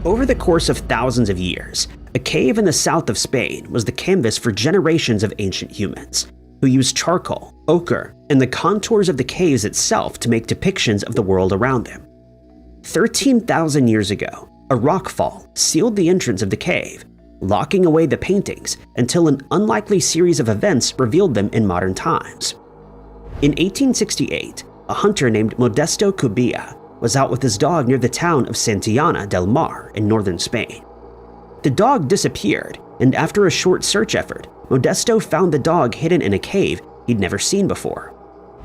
Over the course of thousands of years, A cave in the south of Spain was the canvas for generations of ancient humans, who used charcoal, ochre, and the contours of the caves itself to make depictions of the world around them. 13,000 years ago, a rockfall sealed the entrance of the cave, locking away the paintings until an unlikely series of events revealed them in modern times. In 1868, a hunter named Modesto Cubilla was out with his dog near the town of Santillana del Mar in northern Spain. The dog disappeared, and after a short search effort, Modesto found the dog hidden in a cave he'd never seen before.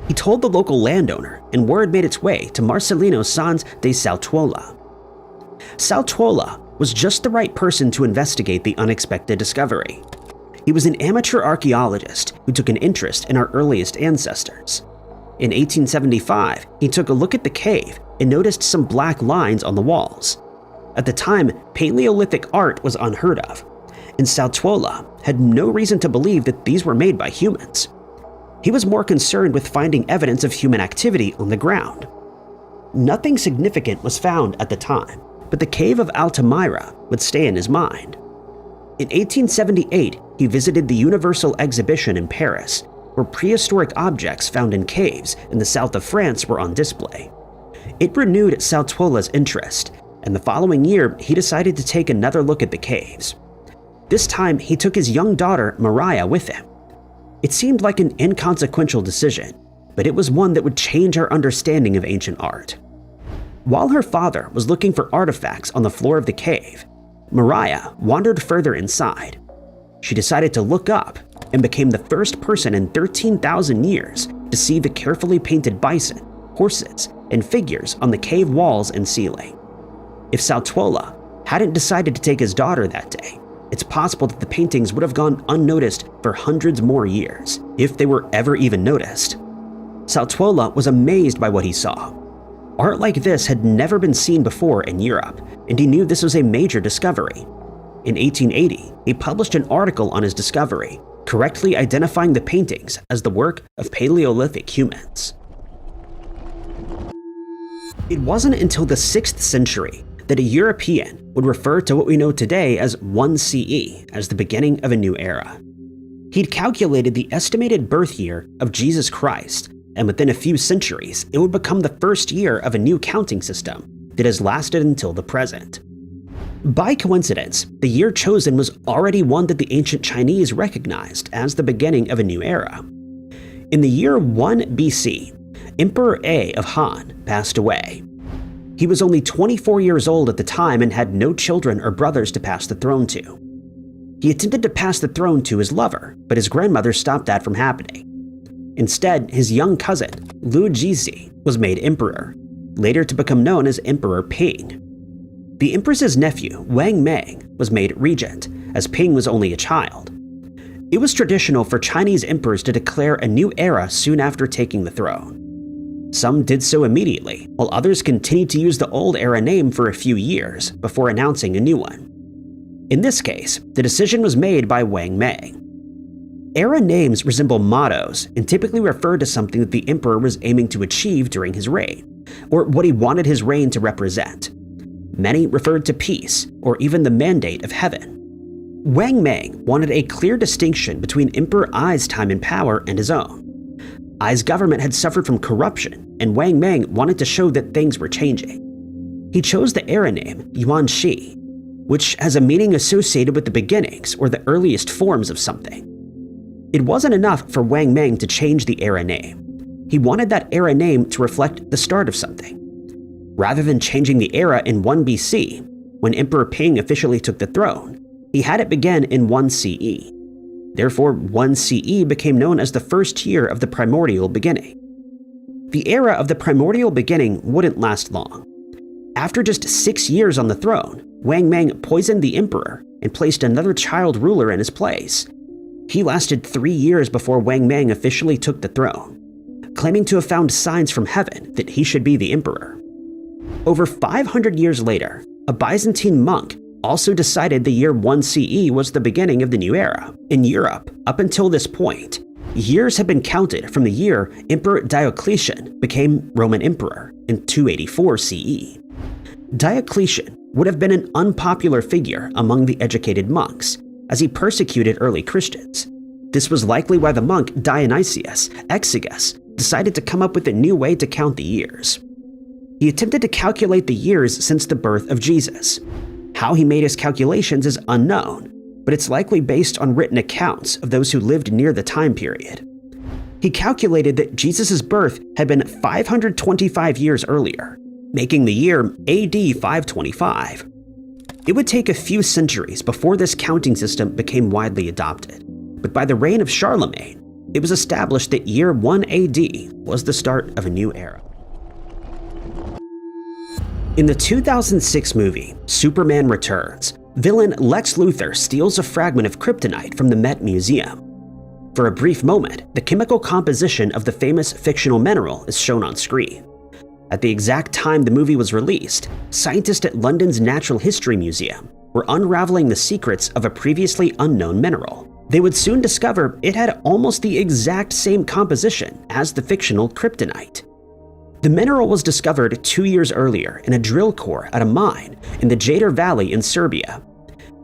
He told the local landowner, and word made its way to Marcelino Sanz de Saltuola. Saltuola was just the right person to investigate the unexpected discovery. He was an amateur archaeologist who took an interest in our earliest ancestors. In 1875, he took a look at the cave and noticed some black lines on the walls. At the time, Paleolithic art was unheard of, and Saltuola had no reason to believe that these were made by humans. He was more concerned with finding evidence of human activity on the ground. Nothing significant was found at the time, but the cave of Altamira would stay in his mind. In 1878, he visited the Universal Exhibition in Paris, where prehistoric objects found in caves in the south of France were on display. It renewed Saltuola's interest, and the following year he decided to take another look at the caves. This time he took his young daughter Maria with him. It seemed like an inconsequential decision, but it was one that would change our understanding of ancient art. While her father was looking for artifacts on the floor of the cave, Maria wandered further inside. She decided to look up and became the first person in 13,000 years to see the carefully painted bison, horses, and figures on the cave walls and ceiling. If Saltuola hadn't decided to take his daughter that day, it's possible that the paintings would have gone unnoticed for hundreds more years, if they were ever even noticed. Saltuola was amazed by what he saw. Art like this had never been seen before in Europe, and he knew this was a major discovery. In 1880, he published an article on his discovery, correctly identifying the paintings as the work of Paleolithic humans. It wasn't until the 6th century that a European would refer to what we know today as 1 CE as the beginning of a new era. He'd calculated the estimated birth year of Jesus Christ, and within a few centuries, it would become the first year of a new counting system that has lasted until the present. By coincidence, the year chosen was already one that the ancient Chinese recognized as the beginning of a new era. In the year 1 BC, Emperor A of Han passed away. He was only 24 years old at the time and had no children or brothers to pass the throne to. He attempted to pass the throne to his lover, but his grandmother stopped that from happening. Instead, his young cousin, Liu Jixi, was made emperor, later to become known as Emperor Ping. The empress's nephew, Wang Mang, was made regent, as Ping was only a child. It was traditional for Chinese emperors to declare a new era soon after taking the throne. Some did so immediately, while others continued to use the old era name for a few years before announcing a new one. In this case, the decision was made by Wang Mang. Era names resemble mottos and typically refer to something that the emperor was aiming to achieve during his reign, or what he wanted his reign to represent. Many referred to peace, or even the mandate of heaven. Wang Mang wanted a clear distinction between Emperor Ai's time in power and his own. Ai's government had suffered from corruption, and Wang Mang wanted to show that things were changing. He chose the era name Yuan Shi, which has a meaning associated with the beginnings or the earliest forms of something. It wasn't enough for Wang Mang to change the era name. He wanted that era name to reflect the start of something. Rather than changing the era in 1 BC, when Emperor Ping officially took the throne, he had it begin in 1 CE. Therefore, 1 CE became known as the first year of the primordial beginning. The era of the primordial beginning wouldn't last long. After just 6 years on the throne, Wang Mang poisoned the emperor and placed another child ruler in his place. He lasted 3 years before Wang Mang officially took the throne, claiming to have found signs from heaven that he should be the emperor. Over 500 years later, a Byzantine monk also decided the year 1 CE was the beginning of the new era. In Europe, up until this point, years had been counted from the year Emperor Diocletian became Roman Emperor in 284 CE. Diocletian would have been an unpopular figure among the educated monks, as he persecuted early Christians. This was likely why the monk Dionysius Exiguus decided to come up with a new way to count the years. He attempted to calculate the years since the birth of Jesus. How he made his calculations is unknown, but it's likely based on written accounts of those who lived near the time period. He calculated that Jesus' birth had been 525 years earlier, making the year AD 525. It would take a few centuries before this counting system became widely adopted, but by the reign of Charlemagne, it was established that year 1 AD was the start of a new era. In the 2006 movie, Superman Returns, villain Lex Luthor steals a fragment of kryptonite from the Met Museum. For a brief moment, the chemical composition of the famous fictional mineral is shown on screen. At the exact time the movie was released, scientists at London's Natural History Museum were unraveling the secrets of a previously unknown mineral. They would soon discover it had almost the exact same composition as the fictional kryptonite. The mineral was discovered 2 years earlier in a drill core at a mine in the Jadar Valley in Serbia.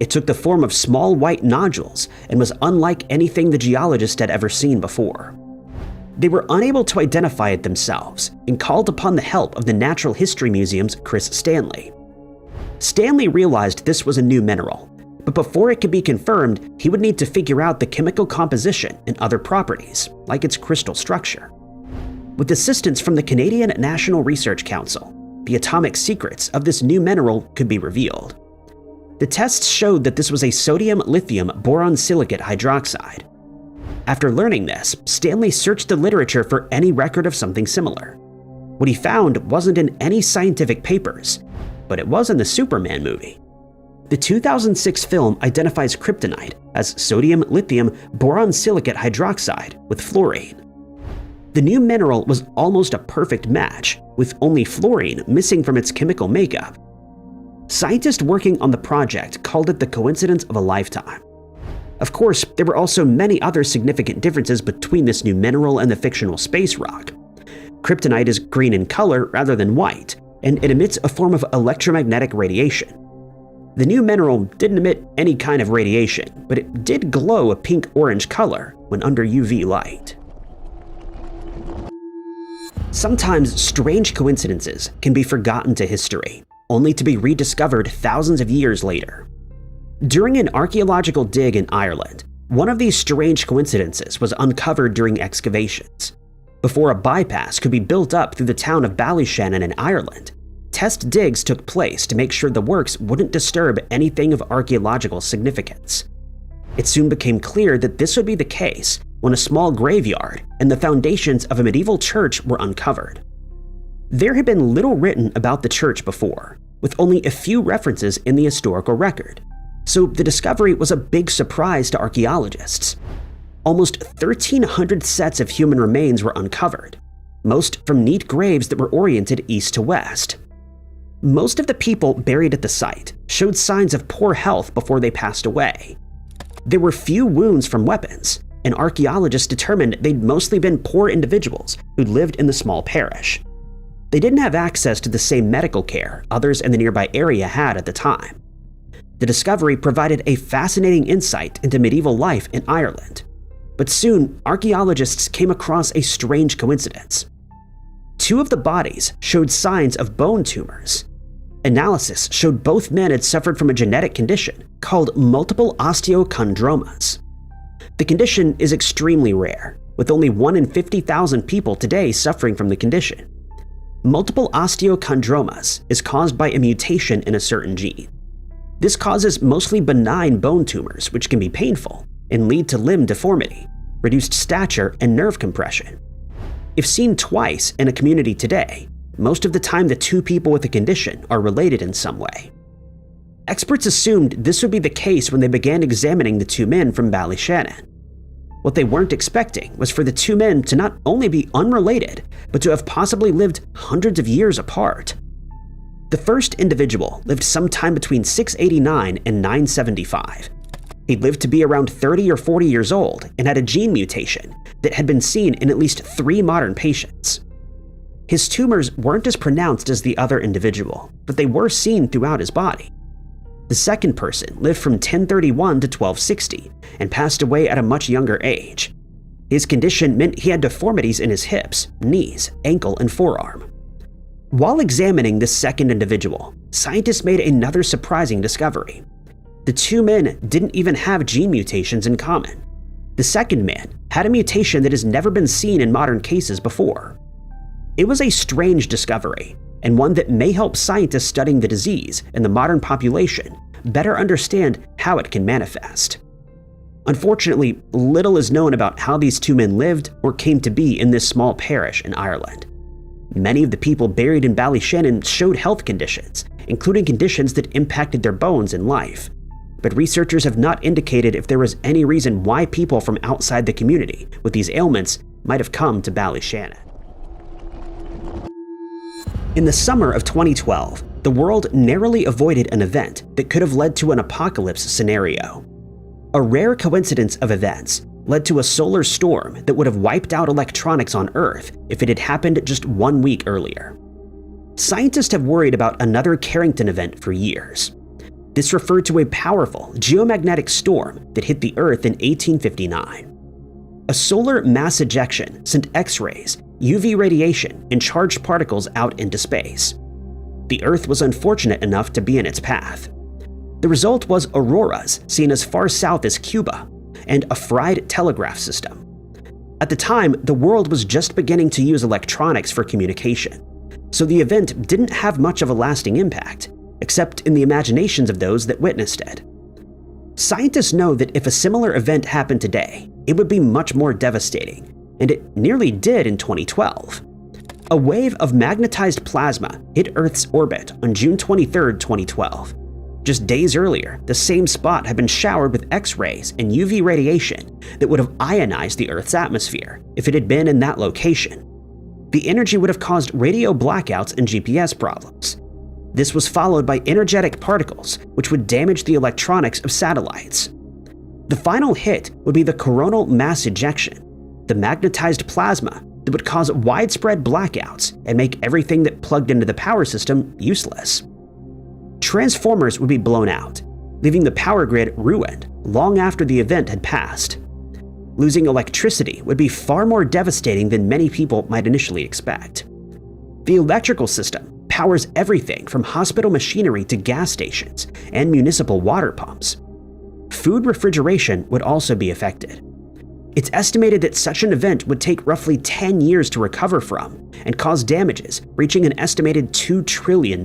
It took the form of small white nodules and was unlike anything the geologists had ever seen before. They were unable to identify it themselves and called upon the help of the Natural History Museum's Chris Stanley. Stanley realized this was a new mineral, but before it could be confirmed, he would need to figure out the chemical composition and other properties, like its crystal structure. With assistance from the Canadian National Research Council, the atomic secrets of this new mineral could be revealed. The tests showed that this was a sodium-lithium boron silicate hydroxide. After learning this, Stanley searched the literature for any record of something similar. What he found wasn't in any scientific papers, but it was in the Superman movie. The 2006 film identifies kryptonite as sodium-lithium boron silicate hydroxide with fluorine. The new mineral was almost a perfect match, with only fluorine missing from its chemical makeup. Scientists working on the project called it the coincidence of a lifetime. Of course, there were also many other significant differences between this new mineral and the fictional space rock. Kryptonite is green in color rather than white, and it emits a form of electromagnetic radiation. The new mineral didn't emit any kind of radiation, but it did glow a pink-orange color when under UV light. Sometimes strange coincidences can be forgotten to history, only to be rediscovered thousands of years later. During an archaeological dig in Ireland, one of these strange coincidences was uncovered during excavations. Before a bypass could be built up through the town of Ballyshannon in Ireland, test digs took place to make sure the works wouldn't disturb anything of archaeological significance. It soon became clear that this would be the case when a small graveyard and the foundations of a medieval church were uncovered. There had been little written about the church before, with only a few references in the historical record, so the discovery was a big surprise to archaeologists. Almost 1,300 sets of human remains were uncovered, most from neat graves that were oriented east to west. Most of the people buried at the site showed signs of poor health before they passed away. There were few wounds from weapons, and archaeologists determined they'd mostly been poor individuals who'd lived in the small parish. They didn't have access to the same medical care others in the nearby area had at the time. The discovery provided a fascinating insight into medieval life in Ireland. But soon, archaeologists came across a strange coincidence. 2 of the bodies showed signs of bone tumors. Analysis showed both men had suffered from a genetic condition called multiple osteochondromas. The condition is extremely rare, with only 1 in 50,000 people today suffering from the condition. Multiple osteochondromas is caused by a mutation in a certain gene. This causes mostly benign bone tumors, which can be painful and lead to limb deformity, reduced stature, and nerve compression. If seen twice in a community today, most of the time the 2 people with the condition are related in some way. Experts assumed this would be the case when they began examining the 2 men from Ballyshannon. What they weren't expecting was for the 2 men to not only be unrelated, but to have possibly lived hundreds of years apart. The first individual lived sometime between 689 and 975. He lived to be around 30 or 40 years old and had a gene mutation that had been seen in at least 3 modern patients. His tumors weren't as pronounced as the other individual, but they were seen throughout his body. The second person lived from 1031 to 1260 and passed away at a much younger age. His condition meant he had deformities in his hips, knees, ankle, and forearm. While examining this second individual, scientists made another surprising discovery. The two men didn't even have gene mutations in common. The second man had a mutation that has never been seen in modern cases before. It was a strange discovery, and one that may help scientists studying the disease and the modern population better understand how it can manifest. Unfortunately, little is known about how these two men lived or came to be in this small parish in Ireland. Many of the people buried in Ballyshannon showed health conditions, including conditions that impacted their bones and life. But researchers have not indicated if there was any reason why people from outside the community with these ailments might have come to Ballyshannon. In the summer of 2012, the world narrowly avoided an event that could have led to an apocalypse scenario. A rare coincidence of events led to a solar storm that would have wiped out electronics on Earth if it had happened just 1 week earlier. Scientists have worried about another Carrington event for years. This referred to a powerful geomagnetic storm that hit the Earth in 1859. A solar mass ejection sent X-rays, UV radiation, and charged particles out into space. The Earth was unfortunate enough to be in its path. The result was auroras seen as far south as Cuba and a fried telegraph system. At the time, the world was just beginning to use electronics for communication, so the event didn't have much of a lasting impact, except in the imaginations of those that witnessed it. Scientists know that if a similar event happened today, it would be much more devastating, and it nearly did in 2012. A wave of magnetized plasma hit Earth's orbit on June 23, 2012. Just days earlier, the same spot had been showered with X-rays and UV radiation that would have ionized the Earth's atmosphere if it had been in that location. The energy would have caused radio blackouts and GPS problems. This was followed by energetic particles, which would damage the electronics of satellites. The final hit would be the coronal mass ejection, the magnetized plasma that would cause widespread blackouts and make everything that plugged into the power system useless. Transformers would be blown out, leaving the power grid ruined long after the event had passed. Losing electricity would be far more devastating than many people might initially expect. The electrical system powers everything from hospital machinery to gas stations and municipal water pumps. Food refrigeration would also be affected. It's estimated that such an event would take roughly 10 years to recover from and cause damages reaching an estimated $2 trillion.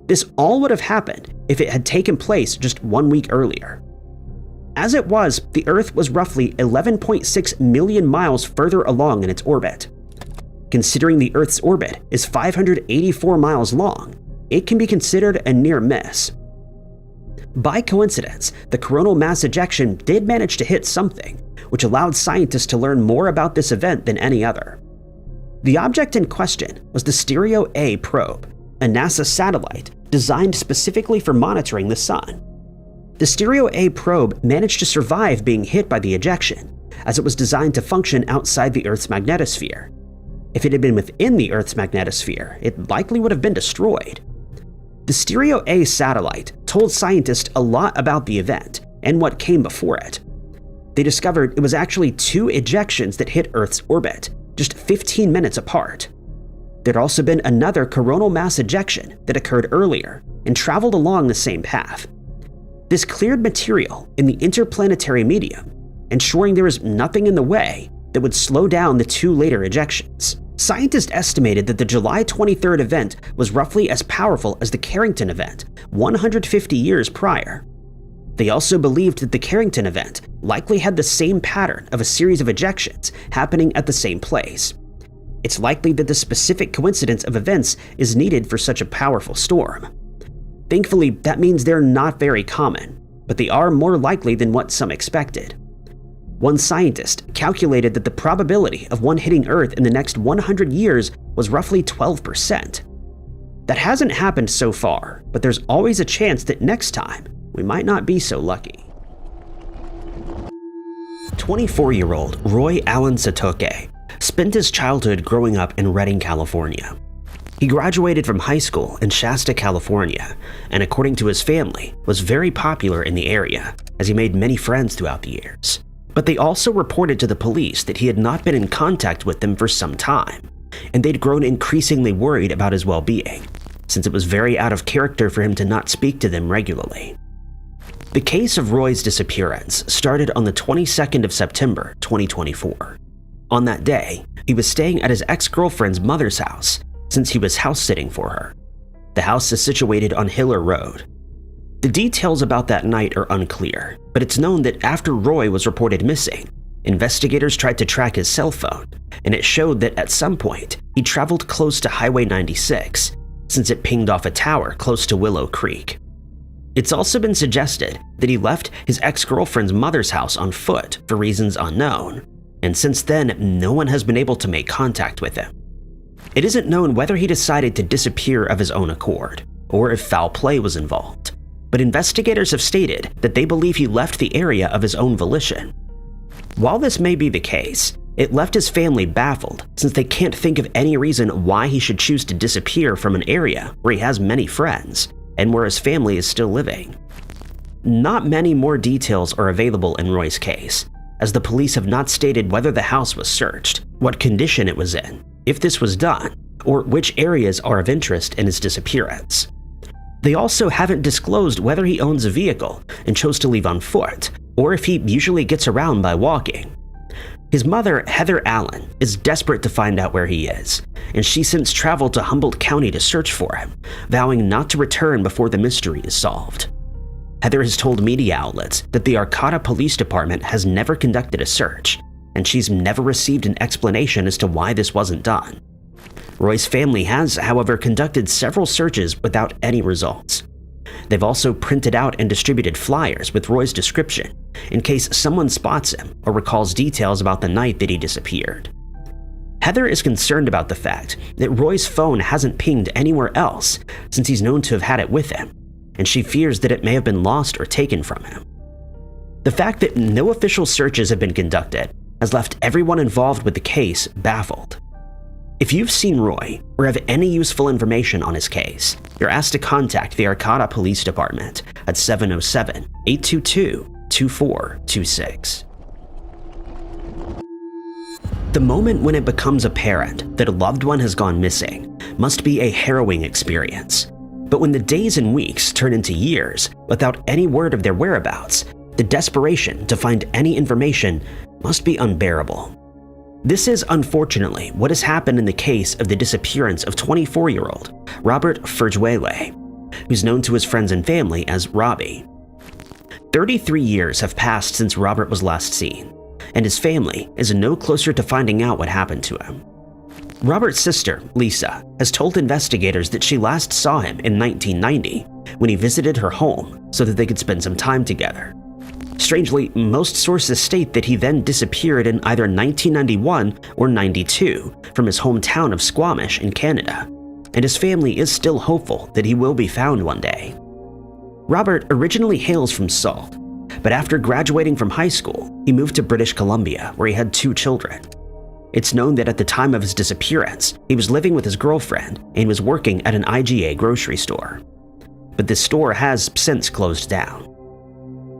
This all would have happened if it had taken place just 1 week earlier. As it was, the Earth was roughly 11.6 million miles further along in its orbit. Considering the Earth's orbit is 584 miles long, it can be considered a near miss. By coincidence, the coronal mass ejection did manage to hit something, which allowed scientists to learn more about this event than any other. The object in question was the Stereo-A probe, a NASA satellite designed specifically for monitoring the sun. The Stereo-A probe managed to survive being hit by the ejection, as it was designed to function outside the Earth's magnetosphere. If it had been within the Earth's magnetosphere, it likely would have been destroyed. The Stereo-A satellite told scientists a lot about the event and what came before it. They discovered it was actually 2 ejections that hit Earth's orbit, just 15 minutes apart. There'd also been another coronal mass ejection that occurred earlier and traveled along the same path. This cleared material in the interplanetary medium, ensuring there was nothing in the way that would slow down the 2 later ejections. Scientists estimated that the July 23rd event was roughly as powerful as the Carrington event 150 years prior. They also believed that the Carrington event likely had the same pattern of a series of ejections happening at the same place. It's likely that the specific coincidence of events is needed for such a powerful storm. Thankfully, that means they're not very common, but they are more likely than what some expected. One scientist calculated that the probability of one hitting Earth in the next 100 years was roughly 12%. That hasn't happened so far, but there's always a chance that next time we might not be so lucky. 24-year-old Roy Allen Satoke spent his childhood growing up in Redding, California. He graduated from high school in Shasta, California, and according to his family, was very popular in the area as he made many friends throughout the years. But they also reported to the police that he had not been in contact with them for some time, and they'd grown increasingly worried about his well-being, since it was very out of character for him to not speak to them regularly. The case of Roy's disappearance started on the 22nd of September, 2024. On that day, he was staying at his ex-girlfriend's mother's house since he was house-sitting for her. The house is situated on Hiller Road. The details about that night are unclear, but it's known that after Roy was reported missing, investigators tried to track his cell phone, and it showed that at some point, he traveled close to Highway 96, since it pinged off a tower close to Willow Creek. It's also been suggested that he left his ex-girlfriend's mother's house on foot for reasons unknown, and since then, no one has been able to make contact with him. It isn't known whether he decided to disappear of his own accord, or if foul play was involved, but investigators have stated that they believe he left the area of his own volition. While this may be the case, it left his family baffled since they can't think of any reason why he should choose to disappear from an area where he has many friends and where his family is still living. Not many more details are available in Roy's case, as the police have not stated whether the house was searched, what condition it was in, if this was done, or which areas are of interest in his disappearance. They also haven't disclosed whether he owns a vehicle and chose to leave on foot, or if he usually gets around by walking. His mother, Heather Allen, is desperate to find out where he is, and she since traveled to Humboldt County to search for him, vowing not to return before the mystery is solved. Heather has told media outlets that the Arcata Police Department has never conducted a search, and she's never received an explanation as to why this wasn't done. Roy's family has, however, conducted several searches without any results. They've also printed out and distributed flyers with Roy's description in case someone spots him or recalls details about the night that he disappeared. Heather is concerned about the fact that Roy's phone hasn't pinged anywhere else since he's known to have had it with him, and she fears that it may have been lost or taken from him. The fact that no official searches have been conducted has left everyone involved with the case baffled. If you've seen Roy or have any useful information on his case, you're asked to contact the Arcata Police Department at 707-822-2426. The moment when it becomes apparent that a loved one has gone missing must be a harrowing experience. But when the days and weeks turn into years without any word of their whereabouts, the desperation to find any information must be unbearable. This is unfortunately what has happened in the case of the disappearance of 24-year-old Robert Ferjuelle, who's known to his friends and family as Robbie. 33 years have passed since Robert was last seen, and his family is no closer to finding out what happened to him. Robert's sister, Lisa, has told investigators that she last saw him in 1990 when he visited her home so that they could spend some time together. Strangely, most sources state that he then disappeared in either 1991 or 92 from his hometown of Squamish in Canada, and his family is still hopeful that he will be found one day. Robert originally hails from Sault, but after graduating from high school, he moved to British Columbia, where he had 2 children. It's known that at the time of his disappearance, he was living with his girlfriend and was working at an IGA grocery store. But this store has since closed down.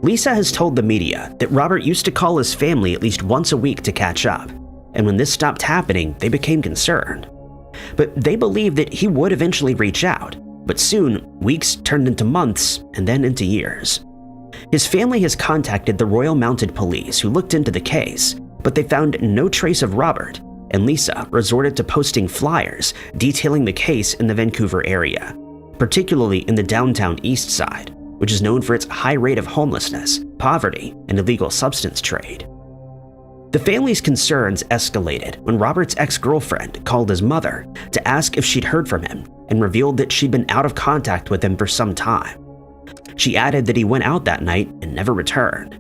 Lisa has told the media that Robert used to call his family at least once a week to catch up, and when this stopped happening, they became concerned. But they believed that he would eventually reach out, but soon, weeks turned into months and then into years. His family has contacted the Royal Mounted Police, who looked into the case, but they found no trace of Robert, and Lisa resorted to posting flyers detailing the case in the Vancouver area, particularly in the downtown east side, which is known for its high rate of homelessness, poverty, and illegal substance trade. The family's concerns escalated when Robert's ex-girlfriend called his mother to ask if she'd heard from him and revealed that she'd been out of contact with him for some time. She added that he went out that night and never returned.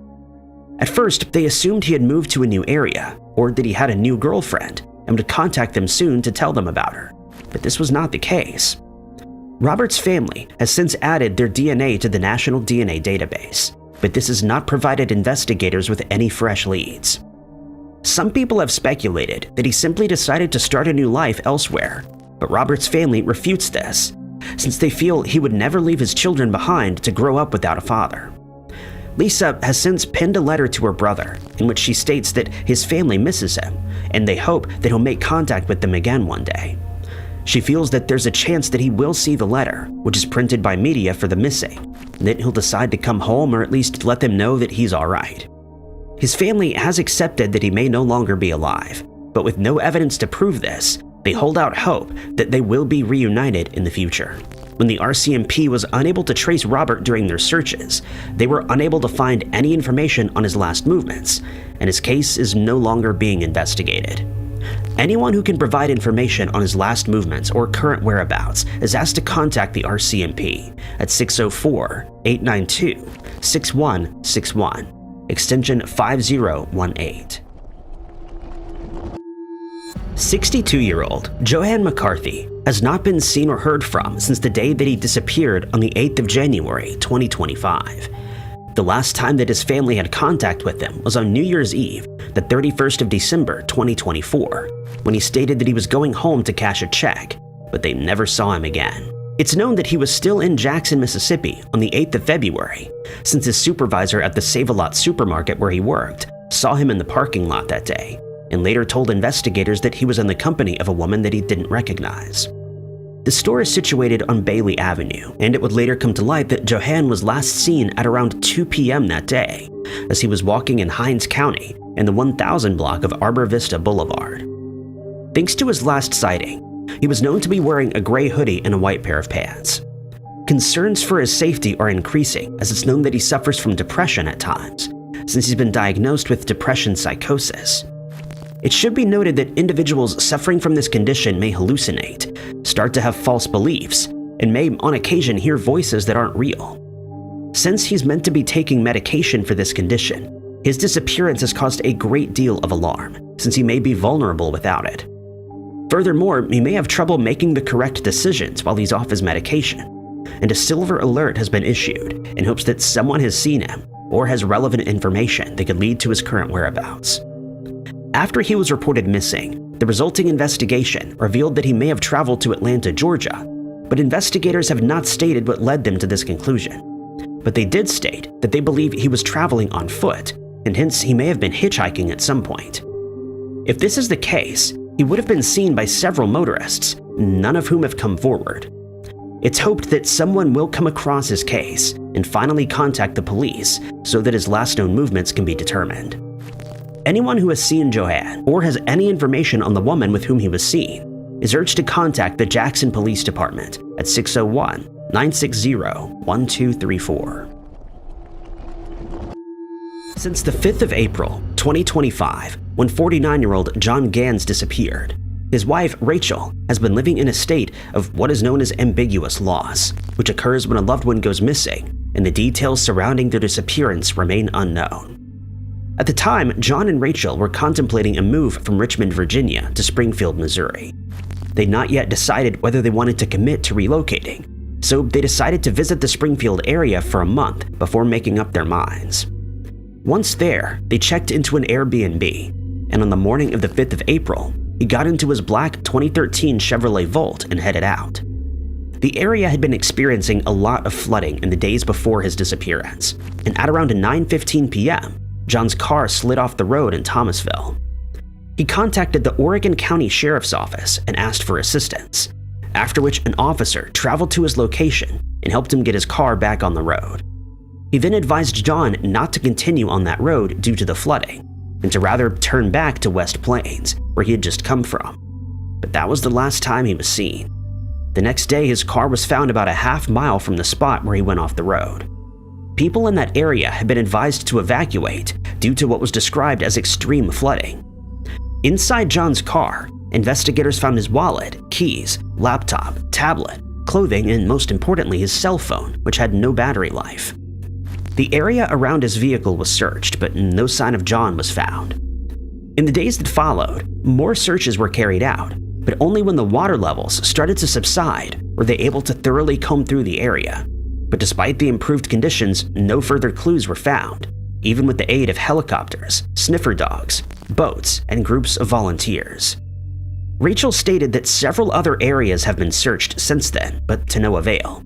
At first, they assumed he had moved to a new area or that he had a new girlfriend and would contact them soon to tell them about her, but this was not the case. Robert's family has since added their DNA to the National DNA Database, but this has not provided investigators with any fresh leads. Some people have speculated that he simply decided to start a new life elsewhere, but Robert's family refutes this, since they feel he would never leave his children behind to grow up without a father. Lisa has since penned a letter to her brother in which she states that his family misses him and they hope that he'll make contact with them again one day. She feels that there's a chance that he will see the letter, which is printed by media for the missing, and that he'll decide to come home or at least let them know that he's alright. His family has accepted that he may no longer be alive, but with no evidence to prove this, they hold out hope that they will be reunited in the future. When the RCMP was unable to trace Robert during their searches, they were unable to find any information on his last movements, and his case is no longer being investigated. Anyone who can provide information on his last movements or current whereabouts is asked to contact the RCMP at 604-892-6161, extension 5018. 62-year-old Johann McCarthy has not been seen or heard from since the day that he disappeared on the 8th of January, 2025. The last time that his family had contact with him was on New Year's Eve, the 31st of December, 2024, when he stated that he was going home to cash a check, but they never saw him again. It's known that he was still in Jackson, Mississippi on the 8th of February, since his supervisor at the Save-A-Lot supermarket where he worked saw him in the parking lot that day, and later told investigators that he was in the company of a woman that he didn't recognize. The store is situated on Bailey Avenue, and it would later come to light that Johann was last seen at around 2 p.m. that day, as he was walking in Hinds County in the 1000 block of Arbor Vista Boulevard. Thanks to his last sighting, he was known to be wearing a gray hoodie and a white pair of pants. Concerns for his safety are increasing, as it's known that he suffers from depression at times, since he's been diagnosed with depression psychosis. It should be noted that individuals suffering from this condition may hallucinate, start to have false beliefs, and may on occasion hear voices that aren't real. Since he's meant to be taking medication for this condition, his disappearance has caused a great deal of alarm, since he may be vulnerable without it. Furthermore, he may have trouble making the correct decisions while he's off his medication, and a silver alert has been issued in hopes that someone has seen him or has relevant information that could lead to his current whereabouts. After he was reported missing, the resulting investigation revealed that he may have traveled to Atlanta, Georgia, but investigators have not stated what led them to this conclusion. But they did state that they believe he was traveling on foot, and hence he may have been hitchhiking at some point. If this is the case, he would have been seen by several motorists, none of whom have come forward. It's hoped that someone will come across his case and finally contact the police so that his last known movements can be determined. Anyone who has seen Johann or has any information on the woman with whom he was seen is urged to contact the Jackson Police Department at 601-960-1234. Since the 5th of April, 2025, when 49-year-old John Gans disappeared, his wife, Rachel, has been living in a state of what is known as ambiguous loss, which occurs when a loved one goes missing and the details surrounding their disappearance remain unknown. At the time, John and Rachel were contemplating a move from Richmond, Virginia to Springfield, Missouri. They'd not yet decided whether they wanted to commit to relocating, so they decided to visit the Springfield area for a month before making up their minds. Once there, they checked into an Airbnb, and on the morning of the 5th of April, he got into his black 2013 Chevrolet Volt and headed out. The area had been experiencing a lot of flooding in the days before his disappearance, and at around 9:15 p.m., John's car slid off the road in Thomasville. He contacted the Oregon County Sheriff's Office and asked for assistance, after which an officer traveled to his location and helped him get his car back on the road. He then advised John not to continue on that road due to the flooding, and to rather turn back to West Plains, where he had just come from. But that was the last time he was seen. The next day, his car was found about a half mile from the spot where he went off the road. People in that area had been advised to evacuate due to what was described as extreme flooding. Inside John's car, investigators found his wallet, keys, laptop, tablet, clothing, and most importantly, his cell phone, which had no battery life. The area around his vehicle was searched, but no sign of John was found. In the days that followed, more searches were carried out, but only when the water levels started to subside were they able to thoroughly comb through the area. But despite the improved conditions, no further clues were found, even with the aid of helicopters, sniffer dogs, boats, and groups of volunteers. Rachel stated that several other areas have been searched since then, but to no avail.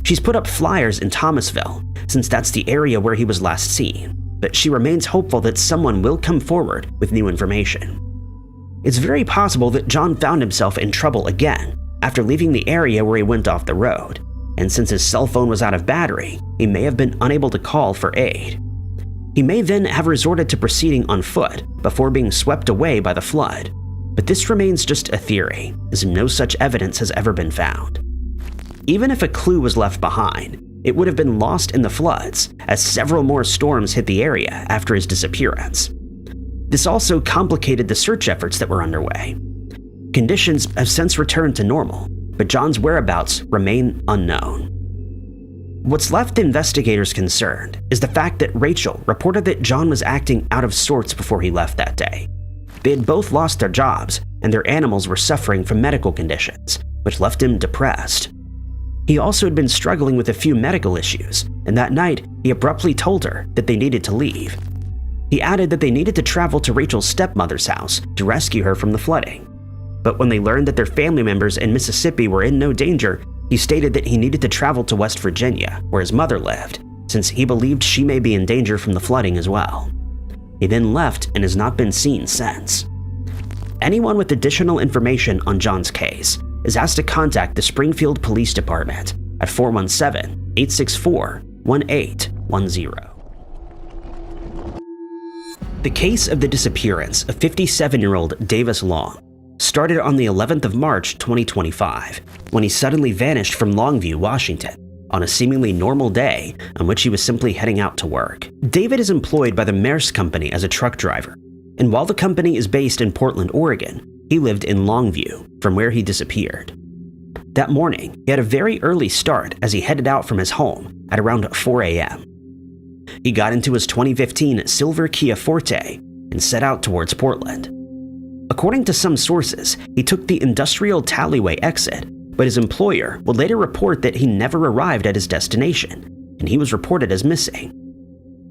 She's put up flyers in Thomasville, since that's the area where he was last seen, but she remains hopeful that someone will come forward with new information. It's very possible that John found himself in trouble again after leaving the area where he went off the road, and since his cell phone was out of battery, he may have been unable to call for aid. He may then have resorted to proceeding on foot before being swept away by the flood, but this remains just a theory, as no such evidence has ever been found. Even if a clue was left behind, it would have been lost in the floods, as several more storms hit the area after his disappearance. This also complicated the search efforts that were underway. Conditions have since returned to normal, but John's whereabouts remain unknown. What's left investigators concerned is the fact that Rachel reported that John was acting out of sorts before he left that day. They had both lost their jobs, and their animals were suffering from medical conditions, which left him depressed. He also had been struggling with a few medical issues, and that night he abruptly told her that they needed to leave. He added that they needed to travel to Rachel's stepmother's house to rescue her from the flooding. But when they learned that their family members in Mississippi were in no danger, he stated that he needed to travel to West Virginia, where his mother lived, since he believed she may be in danger from the flooding as well. He then left and has not been seen since. Anyone with additional information on John's case is asked to contact the Springfield Police Department at 417-864-1810. The case of the disappearance of 57-year-old Davis Long started on the 11th of March 2025, when he suddenly vanished from Longview, Washington, on a seemingly normal day on which he was simply heading out to work. David is employed by the Maersk Company as a truck driver, and while the company is based in Portland, Oregon, he lived in Longview, from where he disappeared. That morning, he had a very early start as he headed out from his home at around 4 a.m. He got into his 2015 silver Kia Forte and set out towards Portland. According to some sources, he took the Industrial Talleyway exit, but his employer would later report that he never arrived at his destination, and he was reported as missing.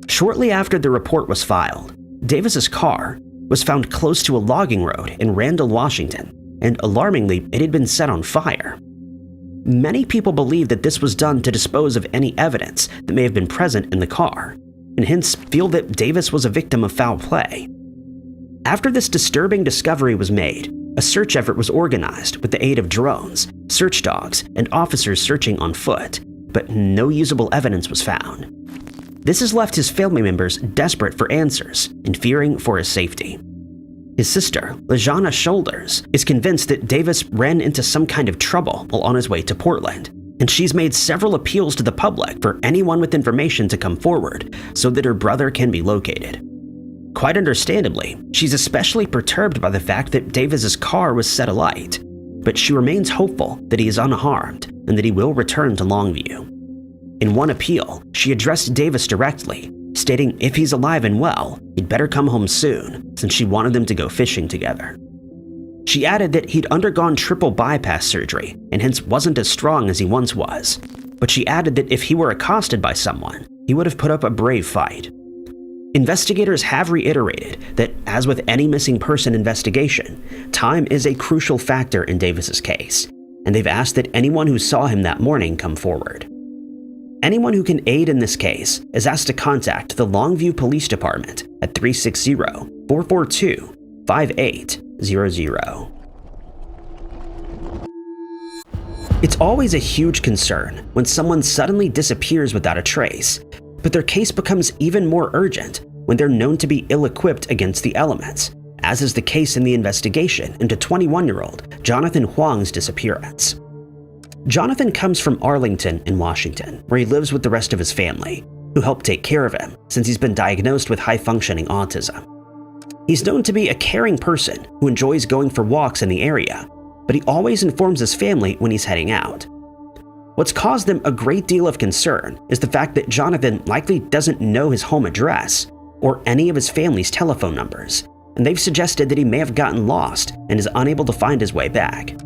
Shortly after the report was filed, Davis's car was found close to a logging road in Randall, Washington, and alarmingly, it had been set on fire. Many people believe that this was done to dispose of any evidence that may have been present in the car, and hence feel that Davis was a victim of foul play. After this disturbing discovery was made, a search effort was organized with the aid of drones, search dogs, and officers searching on foot, but no usable evidence was found. This has left his family members desperate for answers and fearing for his safety. His sister, Lejana Shoulders, is convinced that Davis ran into some kind of trouble while on his way to Portland, and she's made several appeals to the public for anyone with information to come forward so that her brother can be located. Quite understandably, she's especially perturbed by the fact that Davis's car was set alight, but she remains hopeful that he is unharmed and that he will return to Longview. In one appeal, she addressed Davis directly, stating if he's alive and well, he'd better come home soon, since she wanted them to go fishing together. She added that he'd undergone triple bypass surgery and hence wasn't as strong as he once was, but she added that if he were accosted by someone, he would have put up a brave fight. Investigators have reiterated that, as with any missing person investigation, time is a crucial factor in Davis's case, and they've asked that anyone who saw him that morning come forward. Anyone who can aid in this case is asked to contact the Longview Police Department at 360-442-5800. It's always a huge concern when someone suddenly disappears without a trace, but their case becomes even more urgent when they're known to be ill-equipped against the elements, as is the case in the investigation into 21-year-old Jonathan Huang's disappearance. Jonathan comes from Arlington in Washington, where he lives with the rest of his family, who help take care of him since he's been diagnosed with high-functioning autism. He's known to be a caring person who enjoys going for walks in the area, but he always informs his family when he's heading out. What's caused them a great deal of concern is the fact that Jonathan likely doesn't know his home address or any of his family's telephone numbers, and they've suggested that he may have gotten lost and is unable to find his way back.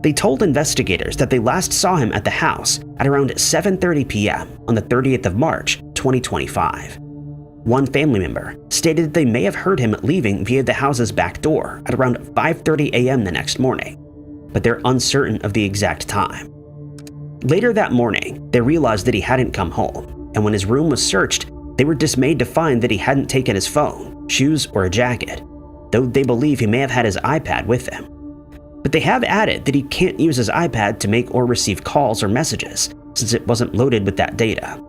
They told investigators that they last saw him at the house at around 7:30 p.m. on the 30th of March, 2025. One family member stated that they may have heard him leaving via the house's back door at around 5:30 a.m. the next morning, but they're uncertain of the exact time. Later that morning, they realized that he hadn't come home, and when his room was searched, they were dismayed to find that he hadn't taken his phone, shoes, or a jacket, though they believe he may have had his iPad with him. But they have added that he can't use his iPad to make or receive calls or messages, since it wasn't loaded with that data.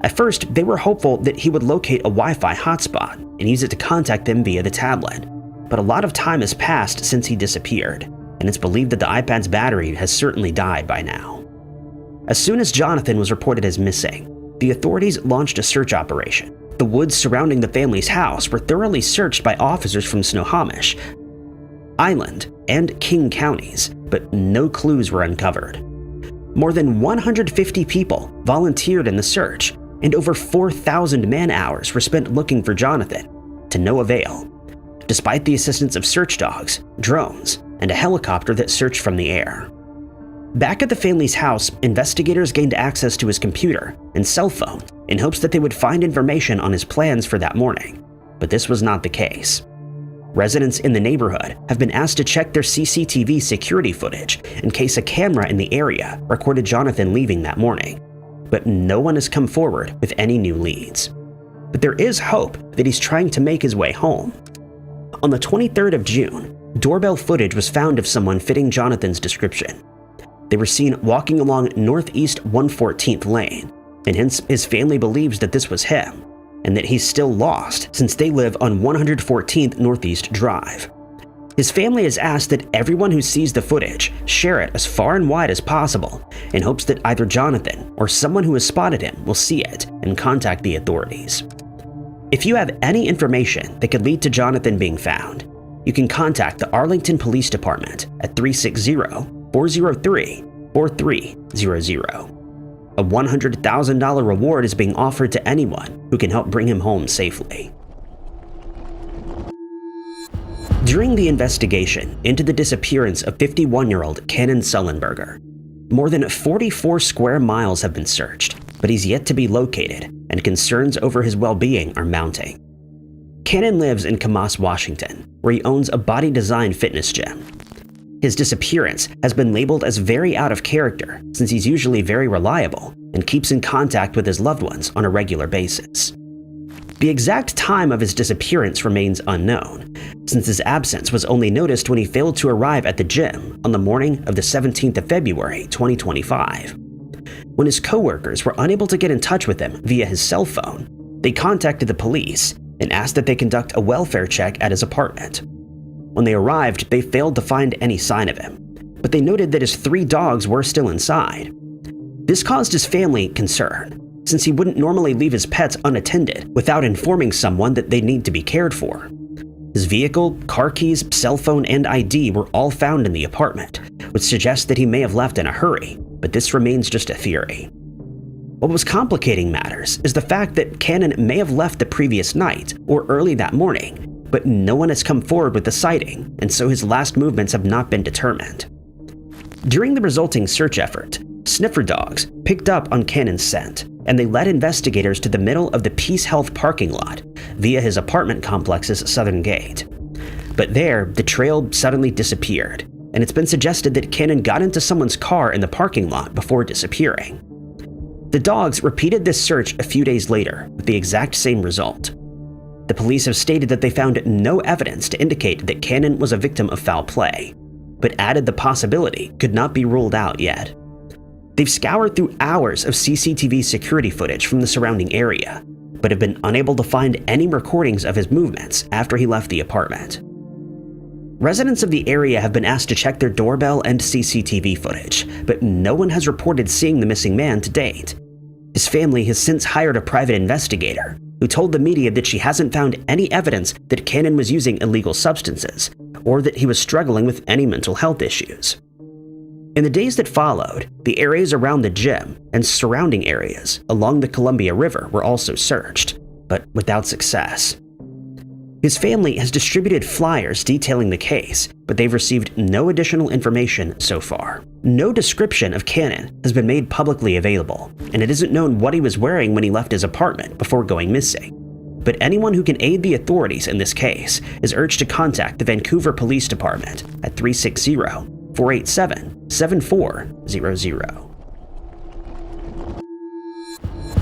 At first, they were hopeful that he would locate a Wi-Fi hotspot and use it to contact them via the tablet, but a lot of time has passed since he disappeared, and it's believed that the iPad's battery has certainly died by now. As soon as Jonathan was reported as missing, the authorities launched a search operation. The woods surrounding the family's house were thoroughly searched by officers from Snohomish, Island, and King counties, but no clues were uncovered. More than 150 people volunteered in the search, and over 4,000 man-hours were spent looking for Jonathan, to no avail, despite the assistance of search dogs, drones, and a helicopter that searched from the air. Back at the family's house, investigators gained access to his computer and cell phone in hopes that they would find information on his plans for that morning, but this was not the case. Residents in the neighborhood have been asked to check their CCTV security footage in case a camera in the area recorded Jonathan leaving that morning, but no one has come forward with any new leads. But there is hope that he's trying to make his way home. On the 23rd of June, doorbell footage was found of someone fitting Jonathan's description. They were seen walking along Northeast 114th Lane, and hence his family believes that this was him, and that he's still lost since they live on 114th Northeast Drive. His family has asked that everyone who sees the footage share it as far and wide as possible in hopes that either Jonathan or someone who has spotted him will see it and contact the authorities. If you have any information that could lead to Jonathan being found, you can contact the Arlington Police Department at 360-403-4300. A $100,000 reward is being offered to anyone who can help bring him home safely. During the investigation into the disappearance of 51-year-old Cannon Sullenberger, more than 44 square miles have been searched, but he's yet to be located, and concerns over his well-being are mounting. Cannon lives in Camas, Washington, where he owns a body design fitness gym. His disappearance has been labeled as very out of character since he's usually very reliable and keeps in contact with his loved ones on a regular basis. The exact time of his disappearance remains unknown, since his absence was only noticed when he failed to arrive at the gym on the morning of the 17th of February, 2025. When his coworkers were unable to get in touch with him via his cell phone, they contacted the police and asked that they conduct a welfare check at his apartment. When they arrived, they failed to find any sign of him, but they noted that his 3 dogs were still inside. This caused his family concern, since he wouldn't normally leave his pets unattended without informing someone that they need to be cared for. His vehicle, car keys, cell phone, and ID were all found in the apartment, which suggests that he may have left in a hurry, but this remains just a theory. What was complicating matters is the fact that Cannon may have left the previous night or early that morning, but no one has come forward with the sighting, and so his last movements have not been determined. During the resulting search effort, sniffer dogs picked up on Cannon's scent, and they led investigators to the middle of the Peace Health parking lot via his apartment complex's southern gate. But there, the trail suddenly disappeared, and it's been suggested that Cannon got into someone's car in the parking lot before disappearing. The dogs repeated this search a few days later with the exact same result. The police have stated that they found no evidence to indicate that Cannon was a victim of foul play, but added the possibility could not be ruled out yet. They've scoured through hours of CCTV security footage from the surrounding area, but have been unable to find any recordings of his movements after he left the apartment. Residents of the area have been asked to check their doorbell and CCTV footage, but no one has reported seeing the missing man to date. His family has since hired a private investigator who told the media that she hasn't found any evidence that Cannon was using illegal substances or that he was struggling with any mental health issues. In the days that followed, the areas around the gym and surrounding areas along the Columbia River were also searched, but without success. His family has distributed flyers detailing the case, but they've received no additional information so far. No description of Cannon has been made publicly available, and it isn't known what he was wearing when he left his apartment before going missing. but anyone who can aid the authorities in this case is urged to contact the Vancouver Police Department at 360-487-7400.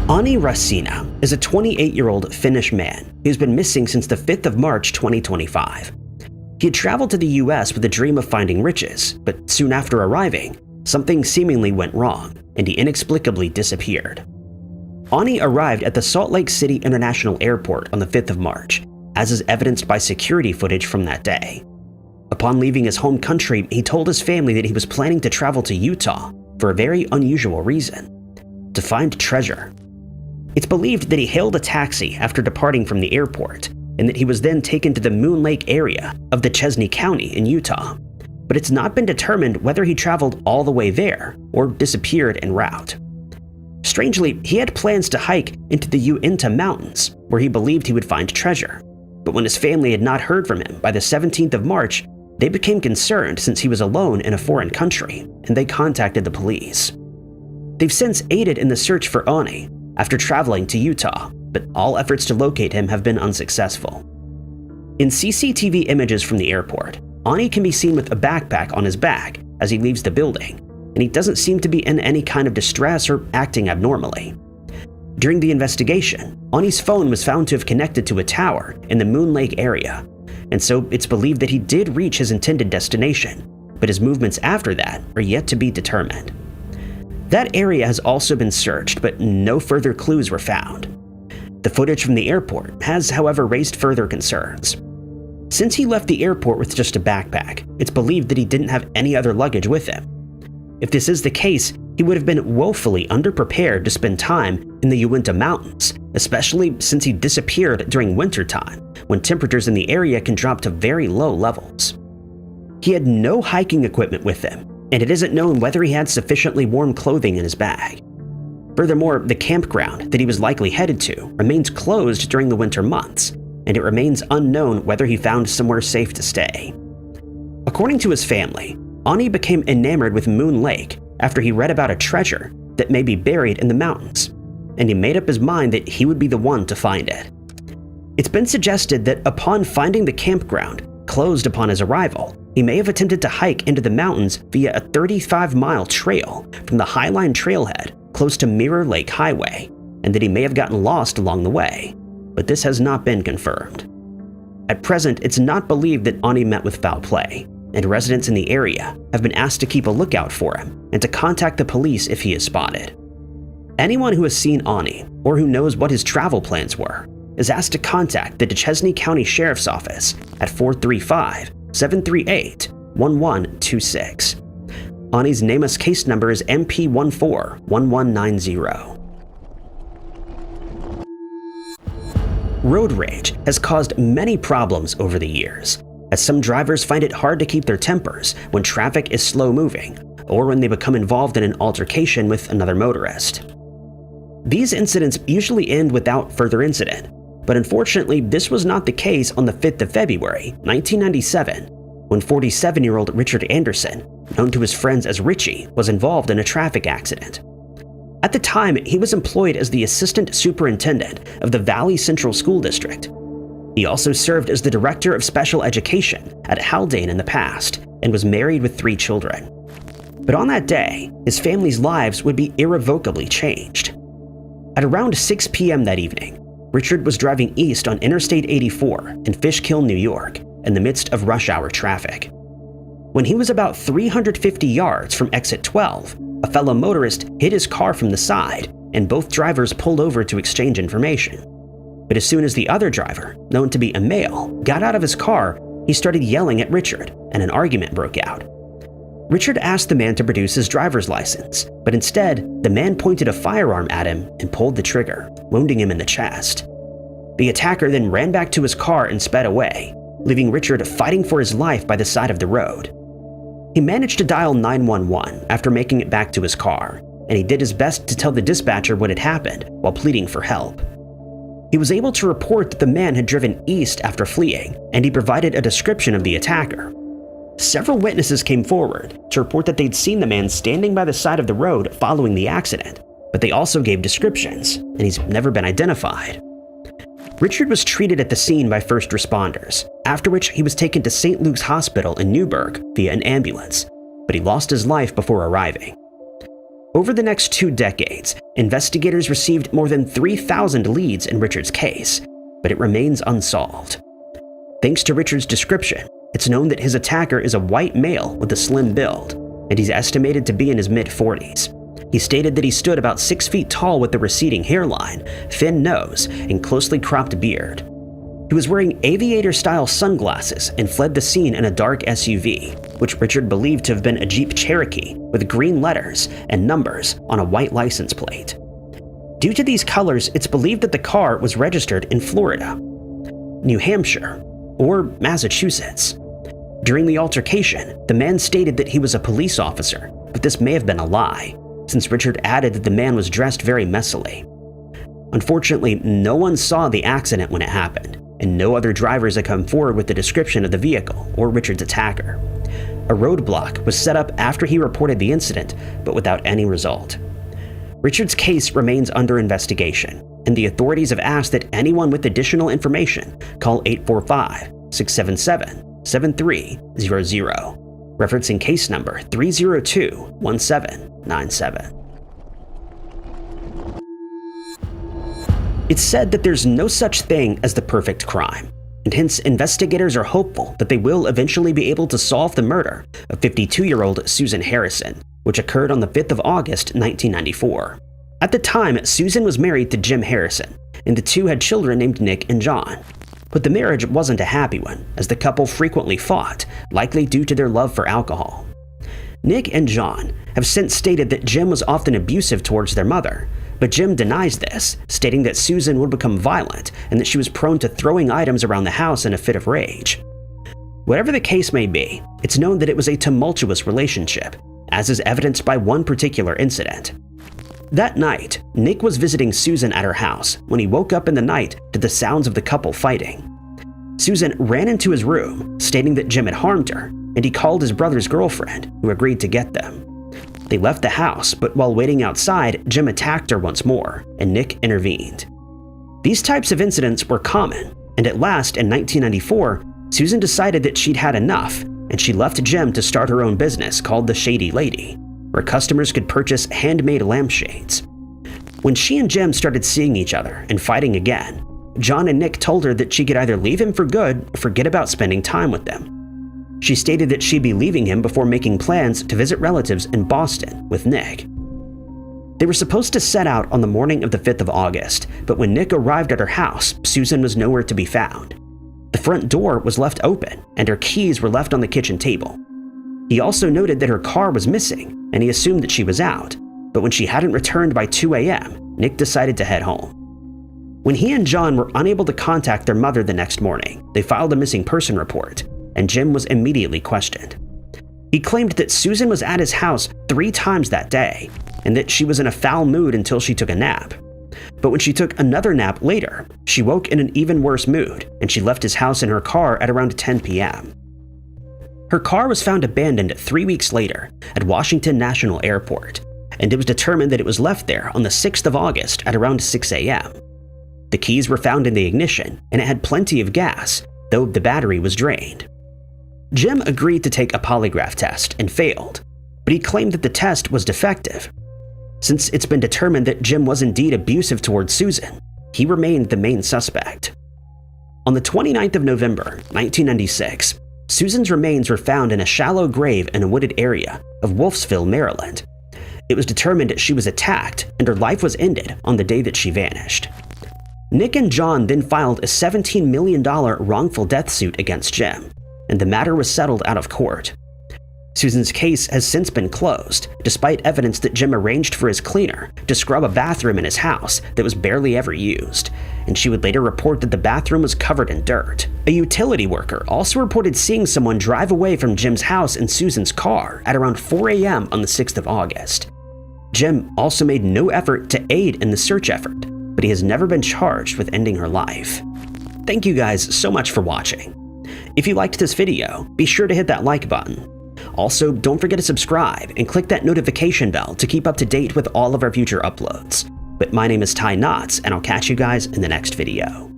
Ani Rasina is a 28-year-old Finnish man who's been missing since the 5th of March 2025. He had traveled to the US with a dream of finding riches, but soon after arriving, something seemingly went wrong, and he inexplicably disappeared. Ani arrived at the Salt Lake City International Airport on the 5th of March, as is evidenced by security footage from that day. Upon leaving his home country, he told his family that he was planning to travel to Utah for a very unusual reason: to find treasure. It's believed that he hailed a taxi after departing from the airport, and that he was then taken to the Moon Lake area of the Chesney County in Utah, but it's not been determined whether he traveled all the way there or disappeared en route. Strangely, he had plans to hike into the Uinta Mountains, where he believed he would find treasure, but when his family had not heard from him by the 17th of March, they became concerned since he was alone in a foreign country, and they contacted the police. They've since aided in the search for Ani after traveling to Utah, but all efforts to locate him have been unsuccessful. In CCTV images from the airport, Ani can be seen with a backpack on his back as he leaves the building, and he doesn't seem to be in any kind of distress or acting abnormally. During the investigation, Ani's phone was found to have connected to a tower in the Moon Lake area, and so it's believed that he did reach his intended destination, but his movements after that are yet to be determined. That area has also been searched, but no further clues were found. The footage from the airport has, however, raised further concerns. Since he left the airport with just a backpack, it's believed that he didn't have any other luggage with him. If this is the case, he would have been woefully underprepared to spend time in the Uinta Mountains, especially since he disappeared during wintertime, when temperatures in the area can drop to very low levels. He had no hiking equipment with him, and it isn't known whether he had sufficiently warm clothing in his bag. Furthermore, the campground that he was likely headed to remains closed during the winter months, and it remains unknown whether he found somewhere safe to stay. According to his family, Ani became enamored with Moon Lake after he read about a treasure that may be buried in the mountains, and he made up his mind that he would be the one to find it. It's been suggested that upon finding the campground closed upon his arrival, he may have attempted to hike into the mountains via a 35-mile trail from the Highline Trailhead close to Mirror Lake Highway, and that he may have gotten lost along the way, but this has not been confirmed. At present, it's not believed that Ani met with foul play, and residents in the area have been asked to keep a lookout for him and to contact the police if he is spotted. Anyone who has seen Ani, or who knows what his travel plans were, is asked to contact the Duchesne County Sheriff's Office at 435-738-1126. Ani's NamUs case number is MP141190. Road rage has caused many problems over the years, as some drivers find it hard to keep their tempers when traffic is slow moving, or when they become involved in an altercation with another motorist. These incidents usually end without further incident, but unfortunately this was not the case on the 5th of February, 1997, when 47-year-old Richard Anderson, known to his friends as Richie, was involved in a traffic accident. At the time, he was employed as the assistant superintendent of the Valley Central School District. He also served as the director of special education at Haldane in the past, and was married with 3 children. But on that day, his family's lives would be irrevocably changed. At around 6 p.m. that evening, Richard was driving east on Interstate 84 in Fishkill, New York, in the midst of rush hour traffic. When he was about 350 yards from exit 12, a fellow motorist hit his car from the side, and both drivers pulled over to exchange information. But as soon as the other driver, known to be a male, got out of his car, he started yelling at Richard, and an argument broke out. Richard asked the man to produce his driver's license, but instead, the man pointed a firearm at him and pulled the trigger, wounding him in the chest. The attacker then ran back to his car and sped away, leaving Richard fighting for his life by the side of the road. He managed to dial 911 after making it back to his car, and he did his best to tell the dispatcher what had happened while pleading for help. He was able to report that the man had driven east after fleeing, and he provided a description of the attacker. Several witnesses came forward to report that they'd seen the man standing by the side of the road following the accident, but they also gave descriptions, and he's never been identified. Richard was treated at the scene by first responders, after which he was taken to St. Luke's Hospital in Newburgh via an ambulance, but he lost his life before arriving. Over the next 2 decades, investigators received more than 3,000 leads in Richard's case, but it remains unsolved. Thanks to Richard's description, it's known that his attacker is a white male with a slim build, and he's estimated to be in his mid-40s. He stated that he stood about 6 feet tall with a receding hairline, thin nose, and closely cropped beard. He was wearing aviator-style sunglasses and fled the scene in a dark SUV, which Richard believed to have been a Jeep Cherokee with green letters and numbers on a white license plate. Due to these colors, it's believed that the car was registered in Florida, New Hampshire, or Massachusetts. During the altercation, the man stated that he was a police officer, but this may have been a lie, since Richard added that the man was dressed very messily. Unfortunately, no one saw the accident when it happened, and no other drivers had come forward with the description of the vehicle or Richard's attacker. A roadblock was set up after he reported the incident, but without any result. Richard's case remains under investigation, and the authorities have asked that anyone with additional information call 845-677-7300, referencing case number 302-1797. It's said that there's no such thing as the perfect crime, and hence investigators are hopeful that they will eventually be able to solve the murder of 52-year-old Susan Harrison, which occurred on the 5th of August, 1994. At the time, Susan was married to Jim Harrison, and the two had children named Nick and John. But the marriage wasn't a happy one, as the couple frequently fought, likely due to their love for alcohol. Nick and John have since stated that Jim was often abusive towards their mother, but Jim denies this, stating that Susan would become violent and that she was prone to throwing items around the house in a fit of rage. Whatever the case may be, it's known that it was a tumultuous relationship, as is evidenced by one particular incident. That night, Nick was visiting Susan at her house when he woke up in the night to the sounds of the couple fighting. Susan ran into his room, stating that Jim had harmed her, and he called his brother's girlfriend, who agreed to get them. They left the house, but while waiting outside, Jim attacked her once more, and Nick intervened. These types of incidents were common, and at last, in 1994, Susan decided that she'd had enough, and she left Jim to start her own business called The Shady Lady, where customers could purchase handmade lampshades. When she and Jim started seeing each other and fighting again, John and Nick told her that she could either leave him for good or forget about spending time with them. She stated that she'd be leaving him before making plans to visit relatives in Boston with Nick. They were supposed to set out on the morning of the 5th of August, but when Nick arrived at her house, Susan was nowhere to be found. The front door was left open, and her keys were left on the kitchen table. He also noted that her car was missing, and he assumed that she was out, but when she hadn't returned by 2 a.m., Nick decided to head home. When he and John were unable to contact their mother the next morning, they filed a missing person report, and Jim was immediately questioned. He claimed that Susan was at his house 3 times that day, and that she was in a foul mood until she took a nap. But when she took another nap later, she woke in an even worse mood, and she left his house in her car at around 10 p.m. Her car was found abandoned 3 weeks later at Washington National Airport, and it was determined that it was left there on the 6th of August at around 6 a.m. The keys were found in the ignition, and it had plenty of gas, though the battery was drained. Jim agreed to take a polygraph test and failed, but he claimed that the test was defective. Since it's been determined that Jim was indeed abusive towards Susan, he remained the main suspect. On the 29th of November, 1996, Susan's remains were found in a shallow grave in a wooded area of Wolfsville, Maryland. It was determined that she was attacked and her life was ended on the day that she vanished. Nick and John then filed a $17 million wrongful death suit against Jim, and the matter was settled out of court. Susan's case has since been closed, despite evidence that Jim arranged for his cleaner to scrub a bathroom in his house that was barely ever used, and she would later report that the bathroom was covered in dirt. A utility worker also reported seeing someone drive away from Jim's house in Susan's car at around 4 a.m. on the 6th of August. Jim also made no effort to aid in the search effort, but he has never been charged with ending her life. Thank you guys so much for watching. If you liked this video, be sure to hit that like button. Also, don't forget to subscribe and click that notification bell to keep up to date with all of our future uploads. But my name is Ty Knotts, and I'll catch you guys in the next video.